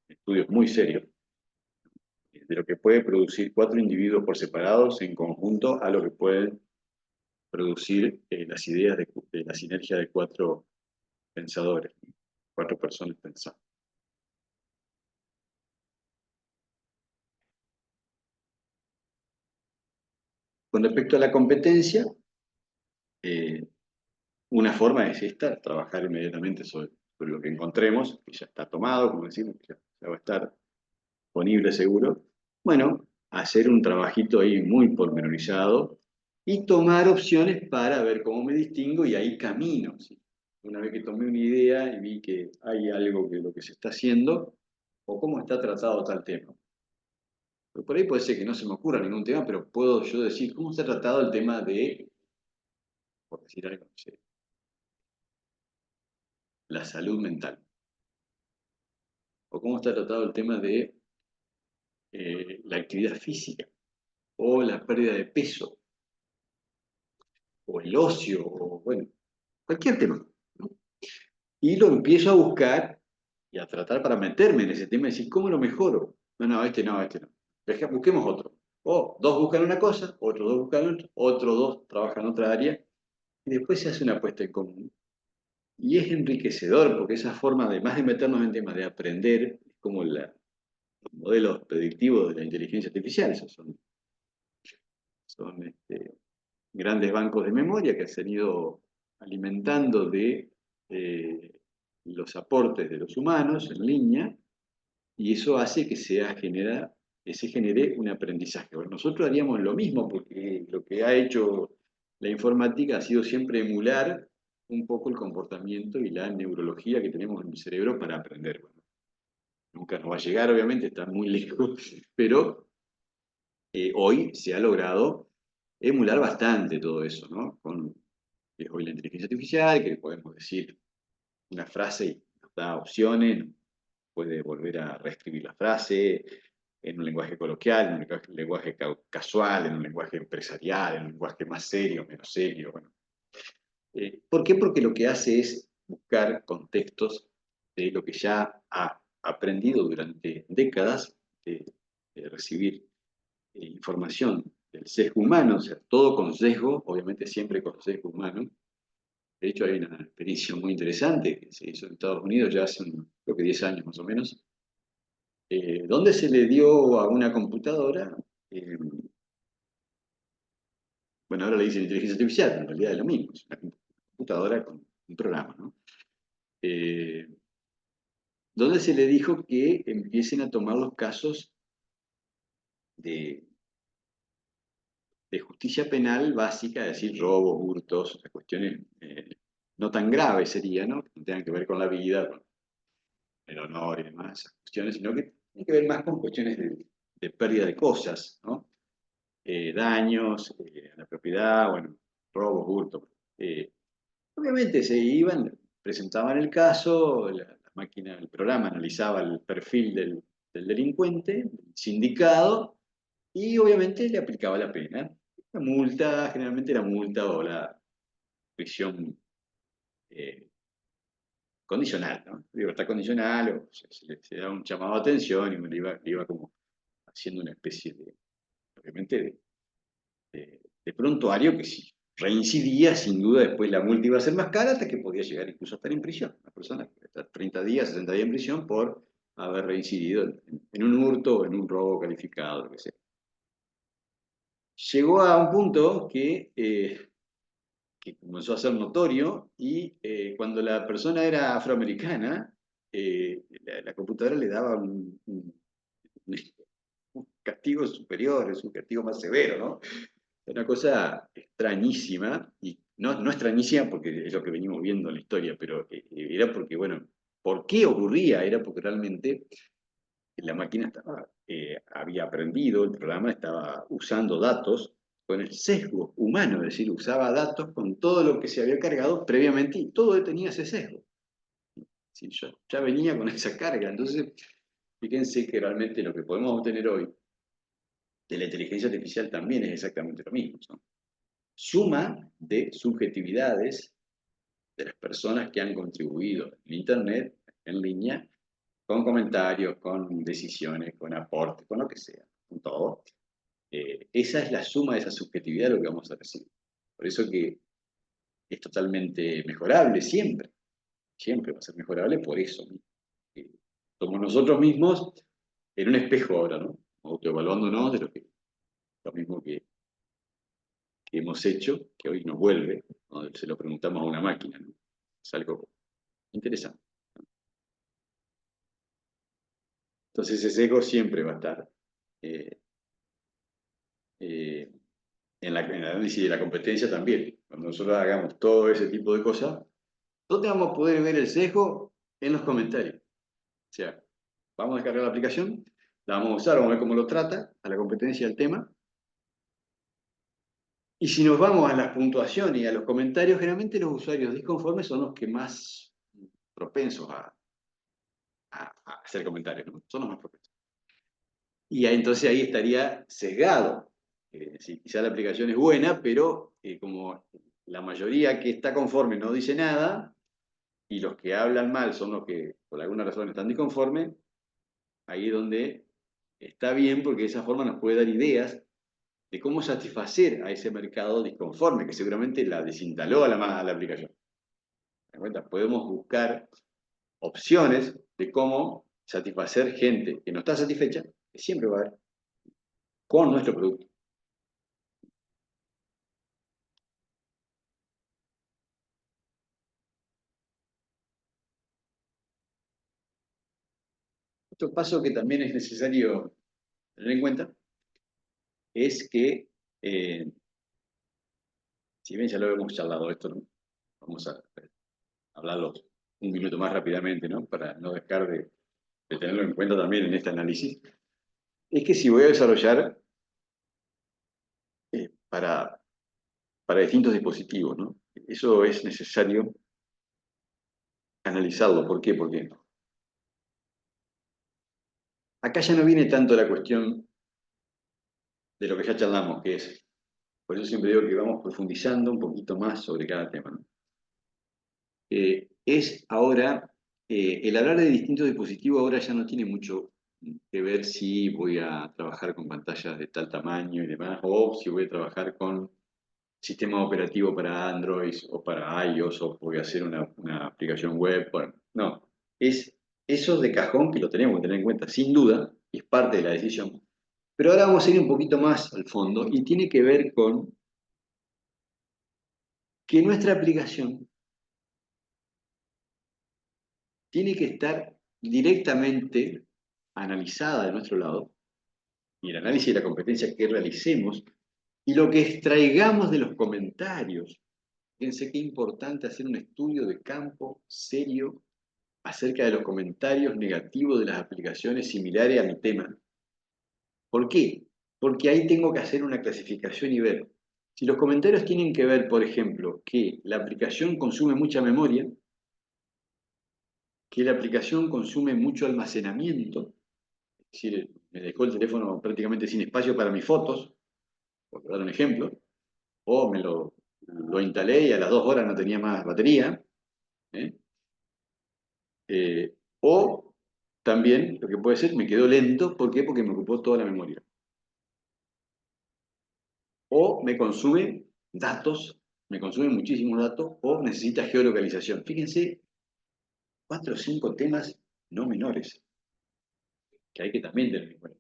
en estudios muy serios de lo que puede producir cuatro individuos por separados en conjunto a lo que pueden producir las ideas de la sinergia de cuatro pensadores, cuatro personas pensando. Con respecto a la competencia, eh, una forma es esta, trabajar inmediatamente sobre lo que encontremos, que ya está tomado, como decimos, que ya va a estar disponible seguro. Bueno, hacer un trabajito ahí muy pormenorizado y tomar opciones para ver cómo me distingo y ahí camino, ¿sí? Una vez que tomé una idea y vi que hay algo que lo que se está haciendo, o cómo está tratado tal tema. Pero por ahí puede ser que no se me ocurra ningún tema, pero puedo yo decir cómo está tratado el tema de, por decir algo, no sé, la salud mental, o cómo está tratado el tema de la actividad física, o la pérdida de peso, o el ocio, o bueno, cualquier tema, ¿no? Y lo empiezo a buscar y a tratar para meterme en ese tema y decir, ¿cómo lo mejoro? No, no, este no, este no. Busquemos otro. O dos buscan una cosa, otros dos buscan otra, otros dos trabajan otra área, y después se hace una apuesta en común. Y es enriquecedor, porque esa forma, además de meternos en temas de aprender, es como los modelos predictivos de la inteligencia artificial. Esos son grandes bancos de memoria que se han ido alimentando de eh, los aportes de los humanos en línea, y eso hace que se genere un aprendizaje. Bueno, nosotros haríamos lo mismo, porque lo que ha hecho la informática ha sido siempre emular un poco el comportamiento y la neurología que tenemos en el cerebro para aprender. Bueno, nunca nos va a llegar, obviamente, está muy lejos, pero hoy se ha logrado emular bastante todo eso, ¿no? Con hoy la inteligencia artificial, que podemos decir una frase y nos da opciones, puede volver a reescribir la frase en un lenguaje coloquial, en un lenguaje casual, en un lenguaje empresarial, en un lenguaje más serio, menos serio. Bueno. ¿Por qué? Porque lo que hace es buscar contextos de lo que ya ha aprendido durante décadas de recibir información del sesgo humano, o sea, todo con sesgo, obviamente siempre con sesgo humano. De hecho, hay una experiencia muy interesante que se hizo en Estados Unidos ya hace, creo que 10 años más o menos, donde se le dio a una computadora, eh, bueno, ahora le dicen inteligencia artificial, pero en realidad es lo mismo, es una computadora con un programa, ¿no? Eh, donde se le dijo que empiecen a tomar los casos de, de justicia penal básica, es decir, robos, hurtos, cuestiones no tan graves serían, ¿no? Que no tengan que ver con la vida, con el honor y demás, esas cuestiones, sino que tienen que ver más con cuestiones de pérdida de cosas, ¿no? Daños a la propiedad, bueno, robos, hurtos. Eh, Obviamente se iban, presentaban el caso, la máquina, el programa analizaba el perfil del delincuente, del sindicado, y obviamente le aplicaba la pena. La multa, generalmente la multa o la prisión eh, condicional, ¿no? Libertad condicional, o se da un llamado de atención y uno le iba como haciendo una especie de, obviamente, de prontuario que si reincidía, sin duda después la multa iba a ser más cara hasta que podía llegar incluso a estar en prisión. Una persona que está 30 días, 60 días en prisión por haber reincidido en un hurto o en un robo calificado, lo que sea. Llegó a un punto que comenzó a ser notorio y cuando la persona era afroamericana, la computadora le daba un castigo superior, es un castigo más severo, ¿no? Una cosa extrañísima, y no extrañísima porque es lo que venimos viendo en la historia, pero era porque, bueno, ¿por qué ocurría? Era porque realmente la máquina había aprendido, el programa estaba usando datos con el sesgo humano, es decir, usaba datos con todo lo que se había cargado previamente y todo tenía ese sesgo. Sí, yo ya venía con esa carga, entonces fíjense que realmente lo que podemos obtener hoy de la inteligencia artificial también es exactamente lo mismo. ¿No? Suma de subjetividades de las personas que han contribuido en Internet, en línea, con comentarios, con decisiones, con aportes, con lo que sea, con todo. Esa es la suma de esa subjetividad de lo que vamos a recibir. Por eso que es totalmente mejorable siempre, siempre va a ser mejorable por eso. Eh, Somos nosotros mismos en un espejo ahora, ¿no? Autoevaluándonos de lo mismo que hemos hecho, que hoy nos vuelve, ¿no? Se lo preguntamos a una máquina, ¿no? Es algo interesante. Entonces ese ego siempre va a estar eh, eh, en el análisis de la competencia también. Cuando nosotros hagamos todo ese tipo de cosas, ¿dónde vamos a poder ver el sesgo? En los comentarios. O sea, vamos a descargar la aplicación, la vamos a usar, vamos a ver cómo lo trata, a la competencia del tema. Y si nos vamos a las puntuaciones y a los comentarios, generalmente los usuarios disconformes son los que más propensos a hacer comentarios, ¿no? Son los más propensos. Y ahí, entonces ahí estaría sesgado. Sí, quizá la aplicación es buena, pero como la mayoría que está conforme no dice nada, y los que hablan mal son los que por alguna razón están disconformes, ahí es donde está bien porque de esa forma nos puede dar ideas de cómo satisfacer a ese mercado disconforme, que seguramente la desinstaló a la aplicación. ¿Te das cuenta? Podemos buscar opciones de cómo satisfacer gente que no está satisfecha, que siempre va a haber, con nuestro producto. Otro paso que también es necesario tener en cuenta es que, si bien ya lo hemos charlado esto, ¿no? Vamos a hablarlo un minuto más rápidamente, ¿no? Para no dejar de tenerlo en cuenta también en este análisis, es que si voy a desarrollar para distintos dispositivos, ¿no? Eso es necesario analizarlo. ¿Por qué? Porque acá ya no viene tanto la cuestión de lo que ya charlamos, que es, por eso siempre digo que vamos profundizando un poquito más sobre cada tema, ¿no? Es ahora, el hablar de distintos dispositivos ahora ya no tiene mucho que ver si voy a trabajar con pantallas de tal tamaño y demás, o si voy a trabajar con sistema operativo para Android o para iOS, o voy a hacer una aplicación web. Bueno, no, es eso de cajón que lo tenemos que tener en cuenta, sin duda, y es parte de la decisión. Pero ahora vamos a ir un poquito más al fondo y tiene que ver con que nuestra aplicación tiene que estar directamente analizada de nuestro lado, y el análisis de la competencia que realicemos, y lo que extraigamos de los comentarios. Fíjense qué importante hacer un estudio de campo serio acerca de los comentarios negativos de las aplicaciones similares a mi tema. ¿Por qué? Porque ahí tengo que hacer una clasificación y ver. Si los comentarios tienen que ver, por ejemplo, que la aplicación consume mucha memoria, que la aplicación consume mucho almacenamiento, es decir, me dejó el teléfono prácticamente sin espacio para mis fotos, por dar un ejemplo, o lo instalé y a las 2 horas no tenía más batería, ¿eh? O también, lo que puede ser, me quedó lento, ¿por qué? Porque me ocupó toda la memoria. O me consume datos, me consume muchísimos datos, o necesita geolocalización. Fíjense, 4 o 5 temas no menores, que hay que también tener en cuenta.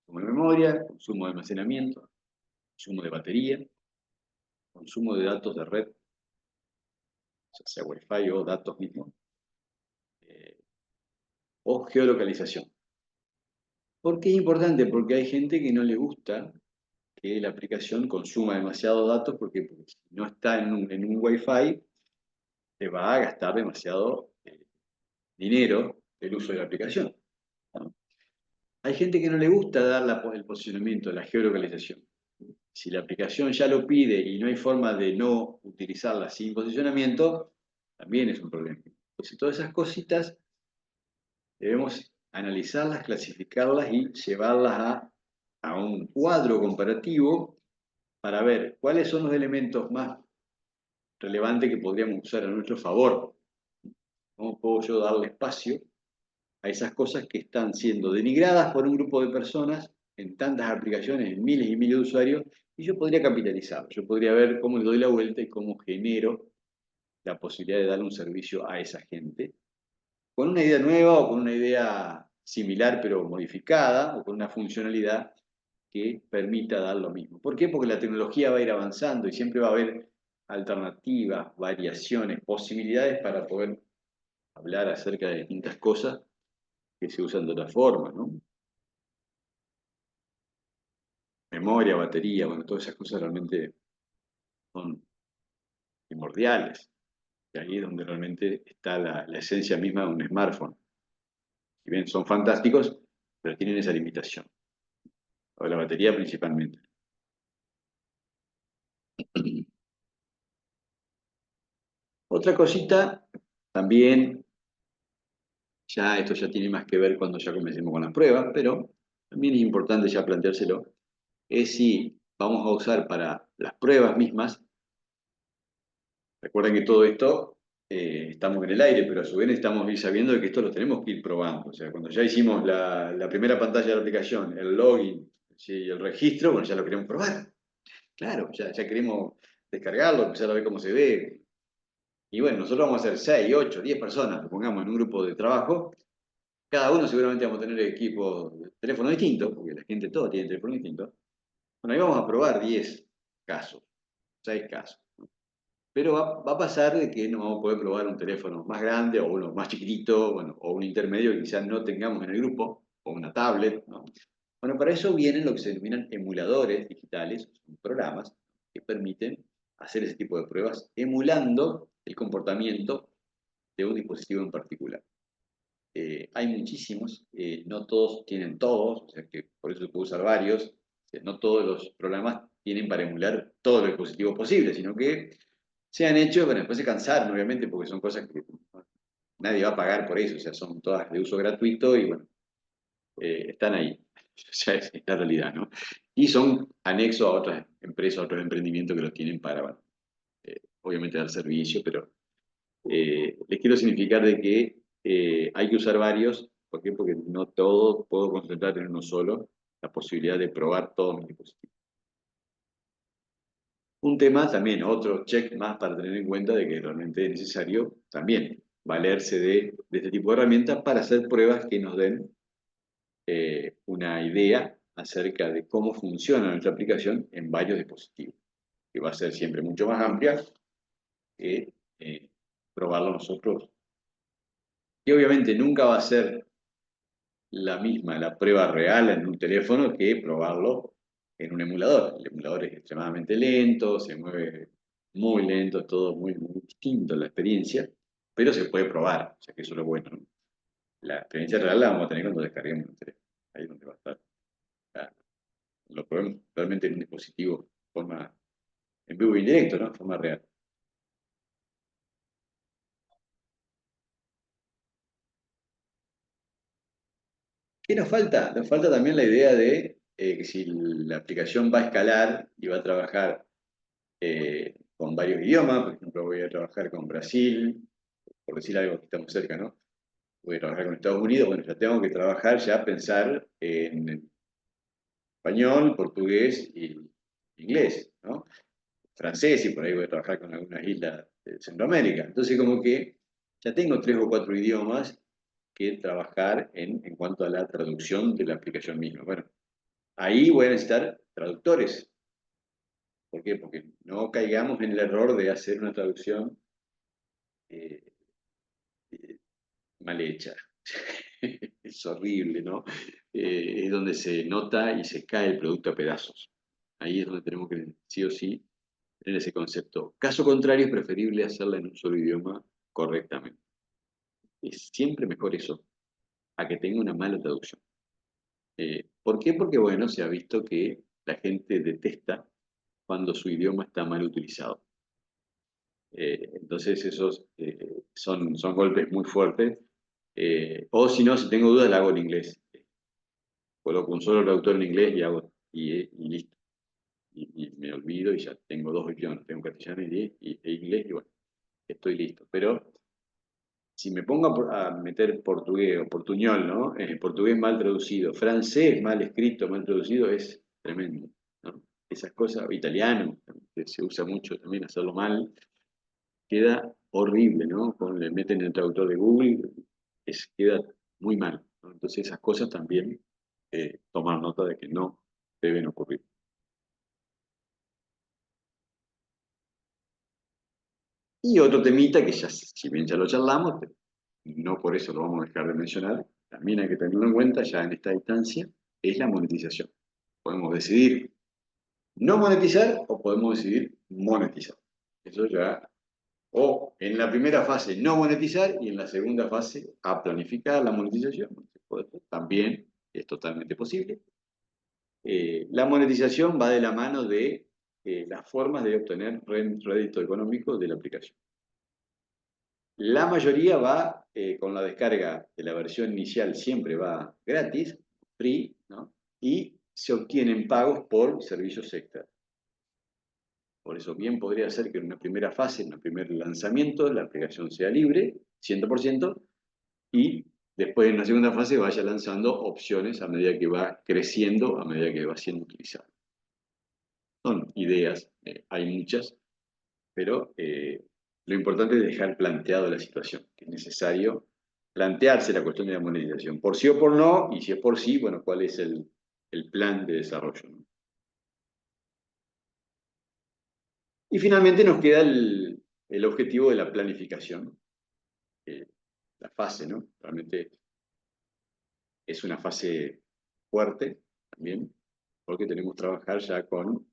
Consumo de memoria, consumo de almacenamiento, consumo de batería, consumo de datos de red, ya sea Wi-Fi o datos mismos, eh, o geolocalización. ¿Por qué es importante? Porque hay gente que no le gusta que la aplicación consuma demasiados datos porque si no está en un Wi-Fi, te va a gastar demasiado dinero el uso de la aplicación, ¿no? Hay gente que no le gusta dar el posicionamiento, la geolocalización. Si la aplicación ya lo pide y no hay forma de no utilizarla sin posicionamiento, también es un problema. Entonces, todas esas cositas debemos analizarlas, clasificarlas y llevarlas a un cuadro comparativo para ver cuáles son los elementos más relevantes que podríamos usar a nuestro favor. ¿Cómo puedo yo darle espacio a esas cosas que están siendo denigradas por un grupo de personas en tantas aplicaciones, en miles y miles de usuarios, y yo podría capitalizarlo? Yo podría ver cómo le doy la vuelta y cómo genero la posibilidad de darle un servicio a esa gente, con una idea nueva o con una idea similar pero modificada, o con una funcionalidad que permita dar lo mismo. ¿Por qué? Porque la tecnología va a ir avanzando y siempre va a haber alternativas, variaciones, posibilidades para poder hablar acerca de distintas cosas que se usan de otra forma, ¿no? Memoria, batería, bueno, todas esas cosas realmente son primordiales. Y ahí es donde realmente está la esencia misma de un smartphone. Si bien son fantásticos, pero tienen esa limitación. O la batería principalmente. Otra cosita, también, ya esto ya tiene más que ver cuando ya comencemos con las pruebas, pero también es importante ya planteárselo, es si vamos a usar para las pruebas mismas. Recuerden que todo esto, estamos en el aire, pero a su vez estamos ir sabiendo de que esto lo tenemos que ir probando. O sea, cuando ya hicimos la primera pantalla de la aplicación, el login, ¿sí? Y el registro, bueno, ya lo queremos probar. Claro, ya queremos descargarlo, empezar a ver cómo se ve. Y bueno, nosotros vamos a ser 6, 8, 10 personas, lo pongamos en un grupo de trabajo. Cada uno seguramente vamos a tener equipos, teléfono distinto, porque la gente toda tiene teléfono distinto. Bueno, ahí vamos a probar 10 casos, 6 casos. Pero va a pasar de que no vamos a poder probar un teléfono más grande o uno más chiquitito, bueno, o un intermedio que quizás no tengamos en el grupo, o una tablet, ¿no? Bueno, para eso vienen lo que se denominan emuladores digitales, son programas que permiten hacer ese tipo de pruebas emulando el comportamiento de un dispositivo en particular. Hay muchísimos, no todos tienen todos, o sea que por eso se puede usar varios. No todos los programas tienen para emular todos los dispositivos posibles, sino que se han hecho, bueno, después se cansaron, obviamente, porque son cosas que nadie va a pagar por eso, o sea, son todas de uso gratuito y bueno, están ahí. Ya es la realidad, ¿no? Y son anexos a otras empresas, a otros emprendimientos que los tienen para, bueno, obviamente dar servicio, pero les quiero significar de que hay que usar varios. ¿Por qué? Porque no todo puedo concentrar en uno solo, la posibilidad de probar todos mis dispositivos. Un tema también, otro check más para tener en cuenta de que realmente es necesario también valerse de este tipo de herramientas para hacer pruebas que nos den una idea acerca de cómo funciona nuestra aplicación en varios dispositivos, que va a ser siempre mucho más amplia que probarlo nosotros. Y obviamente nunca va a ser la misma la prueba real en un teléfono que probarlo en un emulador. El emulador es extremadamente lento, se mueve muy lento, es todo muy distinto la experiencia, pero se puede probar, o sea que eso es lo bueno, ¿no? La experiencia real la vamos a tener cuando descarguemos el teléfono, ahí es donde va a estar. Ah, lo probemos realmente en un dispositivo de forma en vivo y en directo, ¿no? De forma real. ¿Qué nos falta? Nos falta también la idea de que si la aplicación va a escalar y va a trabajar con varios idiomas, por ejemplo, voy a trabajar con Brasil, por decir algo que estamos cerca, ¿no? Voy a trabajar con Estados Unidos, bueno, ya tengo que trabajar, ya pensar en español, portugués y inglés, ¿no? Francés, y por ahí voy a trabajar con algunas islas de Centroamérica. Entonces, como que ya tengo 3 o 4 idiomas que trabajar en cuanto a la traducción de la aplicación misma. Bueno, ahí voy a necesitar traductores. ¿Por qué? Porque no caigamos en el error de hacer una traducción eh, eh, mal hecha. Es horrible, ¿no? Es donde se nota y se cae el producto a pedazos. Ahí es donde tenemos que, sí o sí, tener ese concepto. Caso contrario, es preferible hacerla en un solo idioma correctamente. Es siempre mejor eso, a que tenga una mala traducción. ¿Por qué? Porque, bueno, se ha visto que la gente detesta cuando su idioma está mal utilizado. Entonces, esos son golpes muy fuertes. O si no, si tengo dudas, la hago en inglés. Coloco un solo traductor en inglés y hago y listo. Y me olvido y ya tengo 2 idiomas, tengo castellano e inglés y bueno, estoy listo. Pero si me pongo a meter portugués o portuñol, ¿no? Portugués mal traducido, francés mal escrito, mal traducido, es tremendo, ¿no? Esas cosas, italiano, que se usa mucho también hacerlo mal, queda horrible, ¿no? Cuando le meten el traductor de Google, queda muy mal, ¿no? Entonces esas cosas también tomar nota de que no deben ocurrir. Y otro temita que ya, si bien ya lo charlamos, pero no por eso lo vamos a dejar de mencionar, también hay que tenerlo en cuenta ya en esta instancia, es la monetización. Podemos decidir no monetizar o podemos decidir monetizar. Eso ya, o en la primera fase no monetizar y en la segunda fase a planificar la monetización. También es totalmente posible. La monetización va de la mano de las formas de obtener rédito económico de la aplicación. La mayoría va con la descarga de la versión inicial, siempre va gratis, free, ¿no? Y se obtienen pagos por servicios extra. Por eso bien podría ser que en una primera fase, en un primer lanzamiento, la aplicación sea libre, 100%, y después en una segunda fase vaya lanzando opciones a medida que va creciendo, a medida que va siendo utilizada. Son ideas, hay muchas, pero lo importante es dejar planteado la situación, que es necesario plantearse la cuestión de la monetización, por sí o por no, y si es por sí, bueno, cuál es el plan de desarrollo, ¿no? Y finalmente nos queda el objetivo de la planificación, eh, la fase, ¿no? Realmente es una fase fuerte también, porque tenemos que trabajar ya con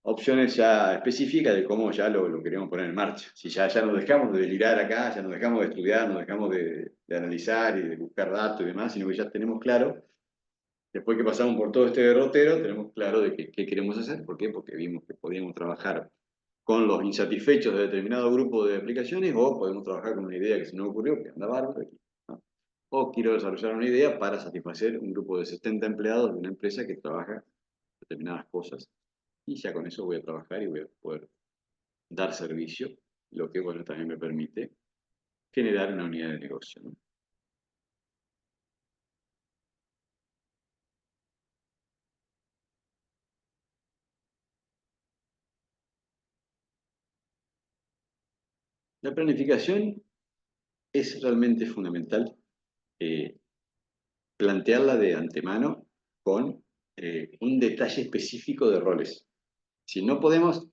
opciones ya específicas de cómo ya lo queremos poner en marcha. Si ya nos dejamos de delirar acá, ya nos dejamos de estudiar, nos dejamos de analizar y de buscar datos y demás, sino que ya tenemos claro Después que pasamos por todo este derrotero, tenemos claro de qué queremos hacer. ¿Por qué? Porque vimos que podíamos trabajar con los insatisfechos de determinado grupo de aplicaciones, o podemos trabajar con una idea que se nos ocurrió, que anda bárbaro, ¿no? O quiero desarrollar una idea para satisfacer un grupo de 70 empleados de una empresa que trabaja determinadas cosas. Y ya con eso voy a trabajar y voy a poder dar servicio, lo que, bueno, también me permite generar una unidad de negocio, ¿no? La planificación es realmente fundamental, eh, plantearla de antemano con un detalle específico de roles. Si no podemos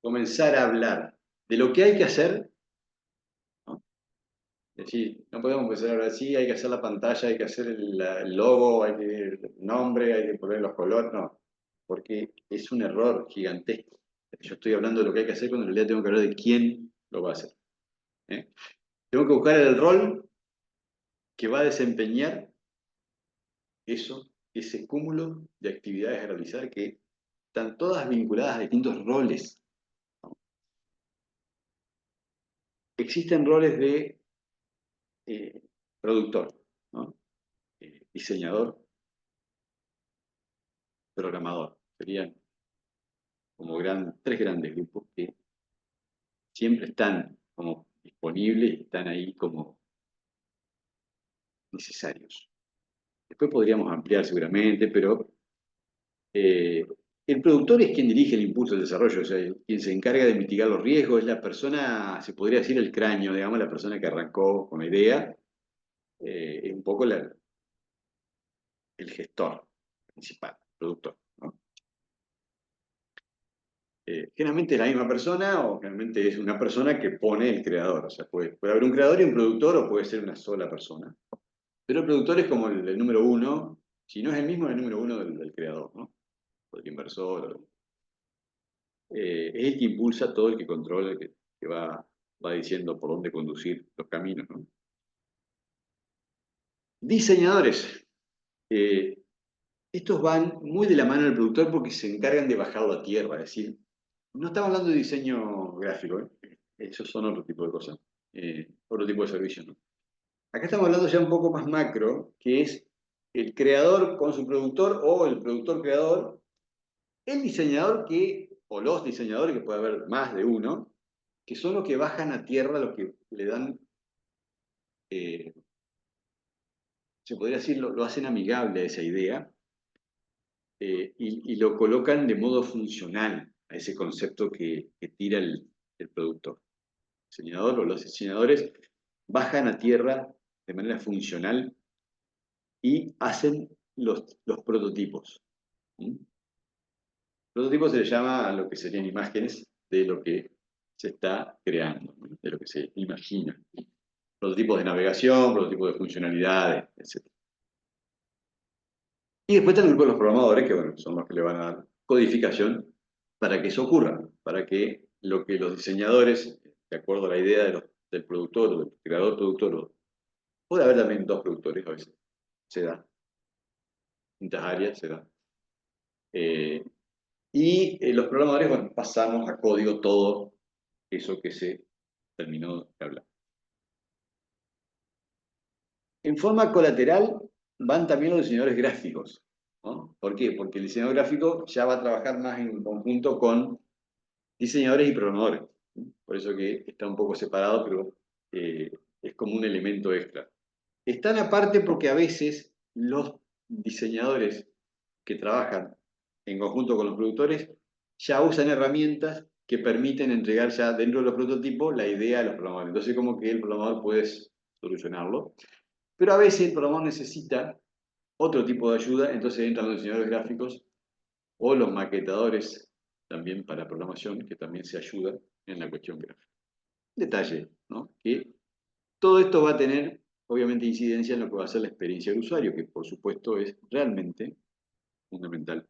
comenzar a hablar de lo que hay que hacer, ¿no? Es decir, no podemos empezar a hablar así, hay que hacer la pantalla, hay que hacer el logo, hay que el nombre, hay que poner los colores, no, porque es un error gigantesco. Yo estoy hablando de lo que hay que hacer cuando en realidad tengo que hablar de quién lo va a hacer, ¿eh? Tengo que buscar el rol que va a desempeñar eso, ese cúmulo de actividades a realizar que están todas vinculadas a distintos roles, ¿no? Existen roles de eh, productor, ¿no? Diseñador, programador. Serían como tres grandes grupos que siempre están como disponibles y están ahí como necesarios. Después podríamos ampliar seguramente, pero eh, el productor es quien dirige el impulso del desarrollo, o sea, quien se encarga de mitigar los riesgos, es la persona, se podría decir el cráneo, digamos, la persona que arrancó con la idea, es un poco el gestor principal, productor, ¿no? Generalmente es la misma persona o generalmente es una persona que pone el creador. O sea, puede haber un creador y un productor o puede ser una sola persona. Pero el productor es como el número uno, si no es el mismo, es el número uno del creador, ¿no? O del inversor. Es el que impulsa todo, el que controla, el que va diciendo por dónde conducir los caminos, ¿no? Diseñadores. Eh, Estos van muy de la mano del productor porque se encargan de bajarlo a tierra, es decir, no estamos hablando de diseño gráfico, ¿eh? Esos son otro tipo de cosas, otro tipo de servicios, ¿no? Acá estamos hablando ya un poco más macro, que es el creador con su productor o el productor creador, el diseñador o los diseñadores, que puede haber más de uno, que son los que bajan a tierra, los que le dan, eh, se podría decir, lo hacen amigable a esa idea, y lo colocan de modo funcional a ese concepto que tira el productor. El diseñador o los diseñadores bajan a tierra de manera funcional y hacen los prototipos. ¿Mm? Prototipos se le llama a lo que serían imágenes de lo que se está creando, ¿no? De lo que se imagina. Prototipos de navegación, prototipos de funcionalidades, etc. Y después está el grupo de los programadores, que bueno, son los que le van a dar codificación para que eso ocurra, para que lo que los diseñadores, de acuerdo a la idea del productor o del creador productor, puede haber también dos productores a veces, se da, distintas áreas se da. Los programadores, bueno, pasamos a código todo eso que se terminó de hablar. En forma colateral van también los diseñadores gráficos, ¿no? ¿Por qué? Porque el diseñador gráfico ya va a trabajar más en conjunto con diseñadores y programadores. Por eso que está un poco separado, pero es como un elemento extra. Están aparte porque a veces los diseñadores que trabajan en conjunto con los productores ya usan herramientas que permiten entregar ya dentro de los prototipos la idea a los programadores. Entonces, como que el programador puede solucionarlo. Pero a veces el programador necesita otro tipo de ayuda, entonces entran los diseñadores gráficos o los maquetadores también para programación, que también se ayudan en la cuestión gráfica. Detalle, ¿no? Que todo esto va a tener, obviamente, incidencia en lo que va a ser la experiencia del usuario, que por supuesto es realmente fundamental.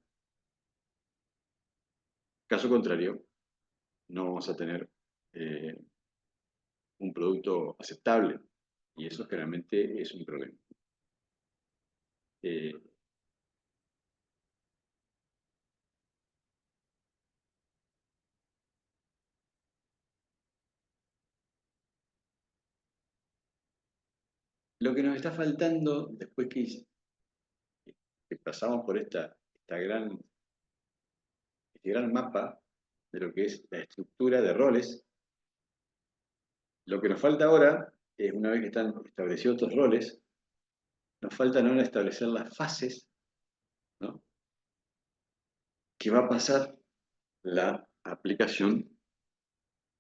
Caso contrario, no vamos a tener eh, un producto aceptable, y eso generalmente es un problema. Lo que nos está faltando después que pasamos por este gran mapa de lo que es la estructura de roles, lo que nos falta ahora es, una vez que están establecidos estos roles, nos falta ahora establecer las fases, ¿no?, que va a pasar la aplicación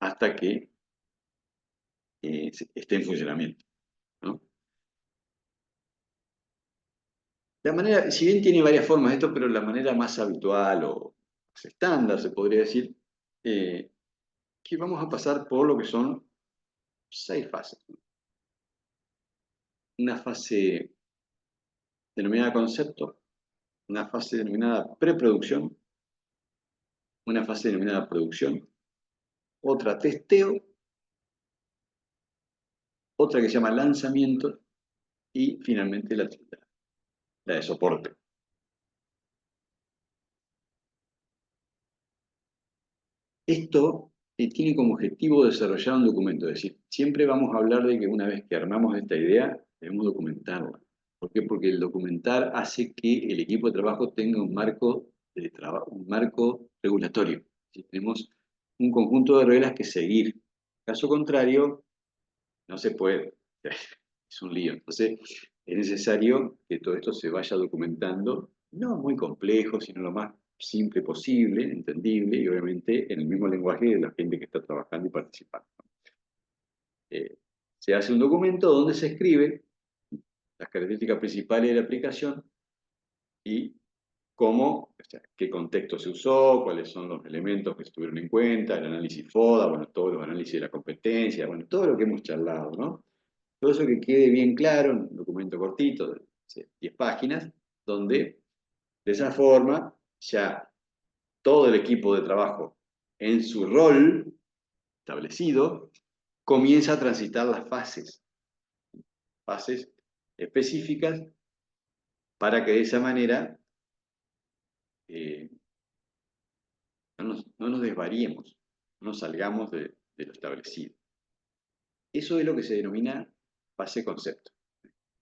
hasta que esté en funcionamiento, ¿no? La manera, si bien tiene varias formas esto, pero la manera más habitual o más estándar, se podría decir, eh, que vamos a pasar por lo que son 6 fases. Una fase denominada concepto, una fase denominada preproducción, una fase denominada producción, otra testeo, otra que se llama lanzamiento y finalmente la de soporte. Esto tiene como objetivo desarrollar un documento, es decir, siempre vamos a hablar de que una vez que armamos esta idea, debemos documentarla. ¿Por qué? Porque el documentar hace que el equipo de trabajo tenga un marco de trabajo, un marco regulatorio. Si tenemos un conjunto de reglas que seguir. Caso contrario, no se puede. Es un lío. Entonces, es necesario que todo esto se vaya documentando, no muy complejo, sino lo más simple posible, entendible, y obviamente en el mismo lenguaje de la gente que está trabajando y participando. Eh, Se hace un documento donde se escribe las características principales de la aplicación y cómo, o sea, qué contexto se usó, cuáles son los elementos que se tuvieron en cuenta, el análisis FODA, bueno, todos los análisis de la competencia, bueno, todo lo que hemos charlado, ¿no? Todo eso que quede bien claro, en un documento cortito, de 10 páginas, donde de esa forma ya todo el equipo de trabajo en su rol establecido comienza a transitar las fases específicas para que de esa manera eh, no nos desvariemos, no nos salgamos de lo establecido. Eso es lo que se denomina fase concepto,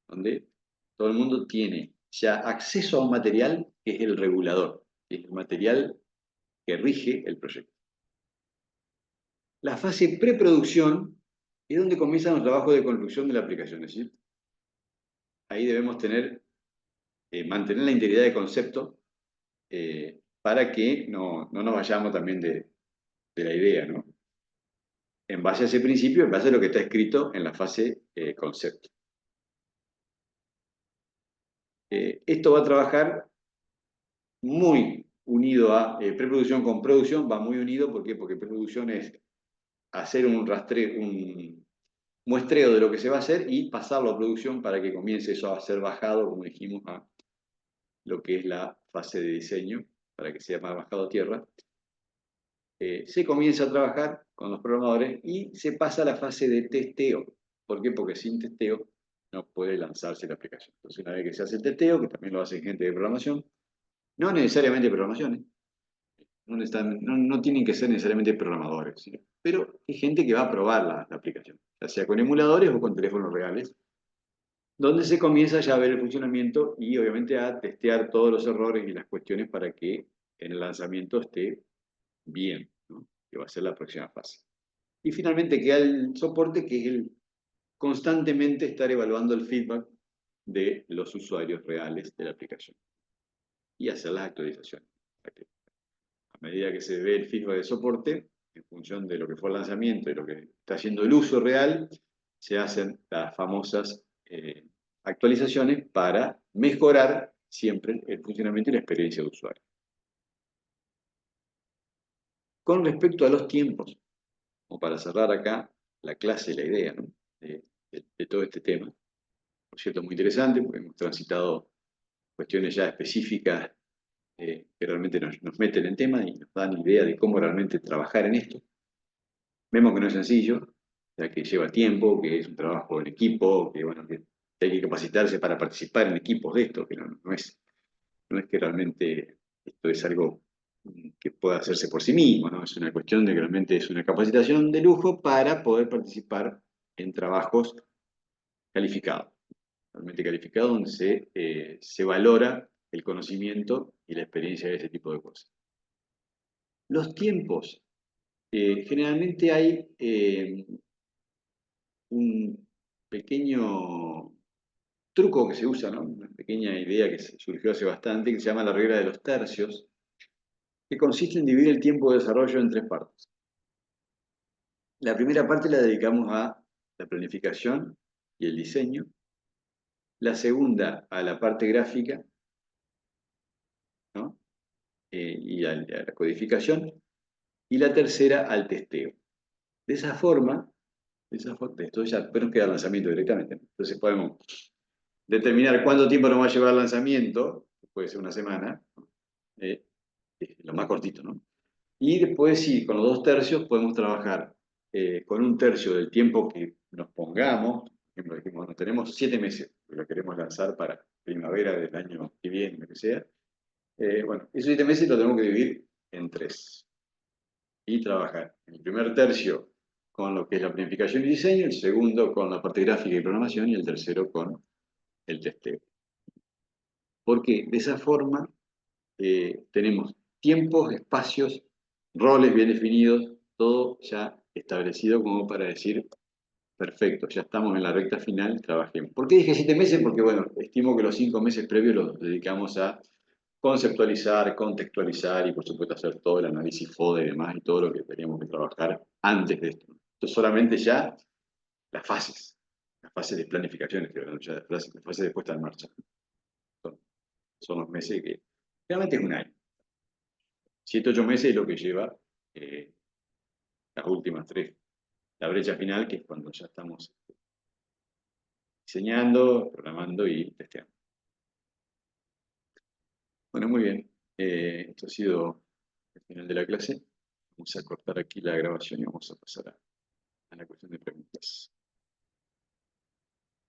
donde todo el mundo tiene ya acceso a un material que es el regulador, que es el material que rige el proyecto. La fase preproducción es donde comienzan los trabajos de construcción de la aplicación, es decir, ahí debemos mantener la integridad de concepto para que no nos vayamos también de la idea, ¿no? En base a ese principio, en base a lo que está escrito en la fase concepto. Esto va a trabajar muy unido a preproducción con producción, va muy unido, ¿por qué? Porque preproducción es hacer un muestreo de lo que se va a hacer y pasarlo a producción para que comience eso a ser bajado, como dijimos, a lo que es la fase de diseño, para que sea más bajado a tierra. Se comienza a trabajar con los programadores y se pasa a la fase de testeo. ¿Por qué? Porque sin testeo no puede lanzarse la aplicación. Entonces, una vez que se hace el testeo, que también lo hace gente de programación, no necesariamente programación, no tienen que ser necesariamente programadores, ¿sí? Pero hay gente que va a probar la aplicación, ya sea con emuladores o con teléfonos reales, donde se comienza ya a ver el funcionamiento y obviamente a testear todos los errores y las cuestiones para que en el lanzamiento esté bien, ¿no? Que va a ser la próxima fase. Y finalmente queda el soporte, que es el constantemente estar evaluando el feedback de los usuarios reales de la aplicación y hacer las actualizaciones. A medida que se ve el feedback de soporte, en función de lo que fue el lanzamiento y lo que está haciendo el uso real, se hacen las famosas actualizaciones para mejorar siempre el funcionamiento y la experiencia de usuario. Con respecto a los tiempos, o para cerrar acá la clase y la idea, ¿no?, de todo este tema, por cierto, muy interesante, porque hemos transitado cuestiones ya específicas que realmente nos meten en tema y nos dan idea de cómo realmente trabajar en esto. Vemos que no es sencillo, ya que lleva tiempo, que es un trabajo en equipo, que, bueno, que hay que capacitarse para participar en equipos de esto, que no es que realmente esto es algo que pueda hacerse por sí mismo, ¿no? Es una cuestión de que realmente es una capacitación de lujo para poder participar en trabajos calificados. totalmente calificado, donde se valora el conocimiento y la experiencia de ese tipo de cosas. Los tiempos, generalmente hay un pequeño truco que se usa, ¿no? Una pequeña idea que surgió hace bastante, que se llama la regla de los tercios, que consiste en dividir el tiempo de desarrollo en tres partes. La primera parte la dedicamos a la planificación y el diseño, la segunda a la parte gráfica, ¿no? Y a la codificación, y la tercera al testeo. De esa forma, esto ya después nos queda el lanzamiento directamente. Entonces podemos determinar cuánto tiempo nos va a llevar el lanzamiento, puede ser una semana, lo más cortito, ¿no? Y después, sí, con los 2 tercios podemos trabajar con 1 tercio del tiempo que nos pongamos. Por ejemplo, dijimos, bueno, tenemos 7 meses, lo queremos lanzar para primavera del año que viene, lo que sea. Bueno, esos 7 meses lo tenemos que dividir en 3 y trabajar en el primer tercio con lo que es la planificación y diseño, el segundo con la parte gráfica y programación y el tercero con el testeo. Porque de esa forma tenemos tiempos, espacios, roles bien definidos, todo ya establecido como para decir, perfecto, ya estamos en la recta final, trabajemos. ¿Por qué dije 7 meses? Porque, bueno, estimo que los 5 meses previos los dedicamos a conceptualizar, contextualizar y, por supuesto, hacer todo el análisis FODA y demás y todo lo que teníamos que trabajar antes de esto. Esto es solamente ya las fases de planificación, ya las fases de puesta en marcha. Son los meses que, realmente es un año. 7, 8 meses es lo que lleva eh, las últimas 3. La brecha final, que es cuando ya estamos diseñando, programando y testeando. Bueno, muy bien. Esto ha sido el final de la clase. Vamos a cortar aquí la grabación y vamos a pasar a la cuestión de preguntas.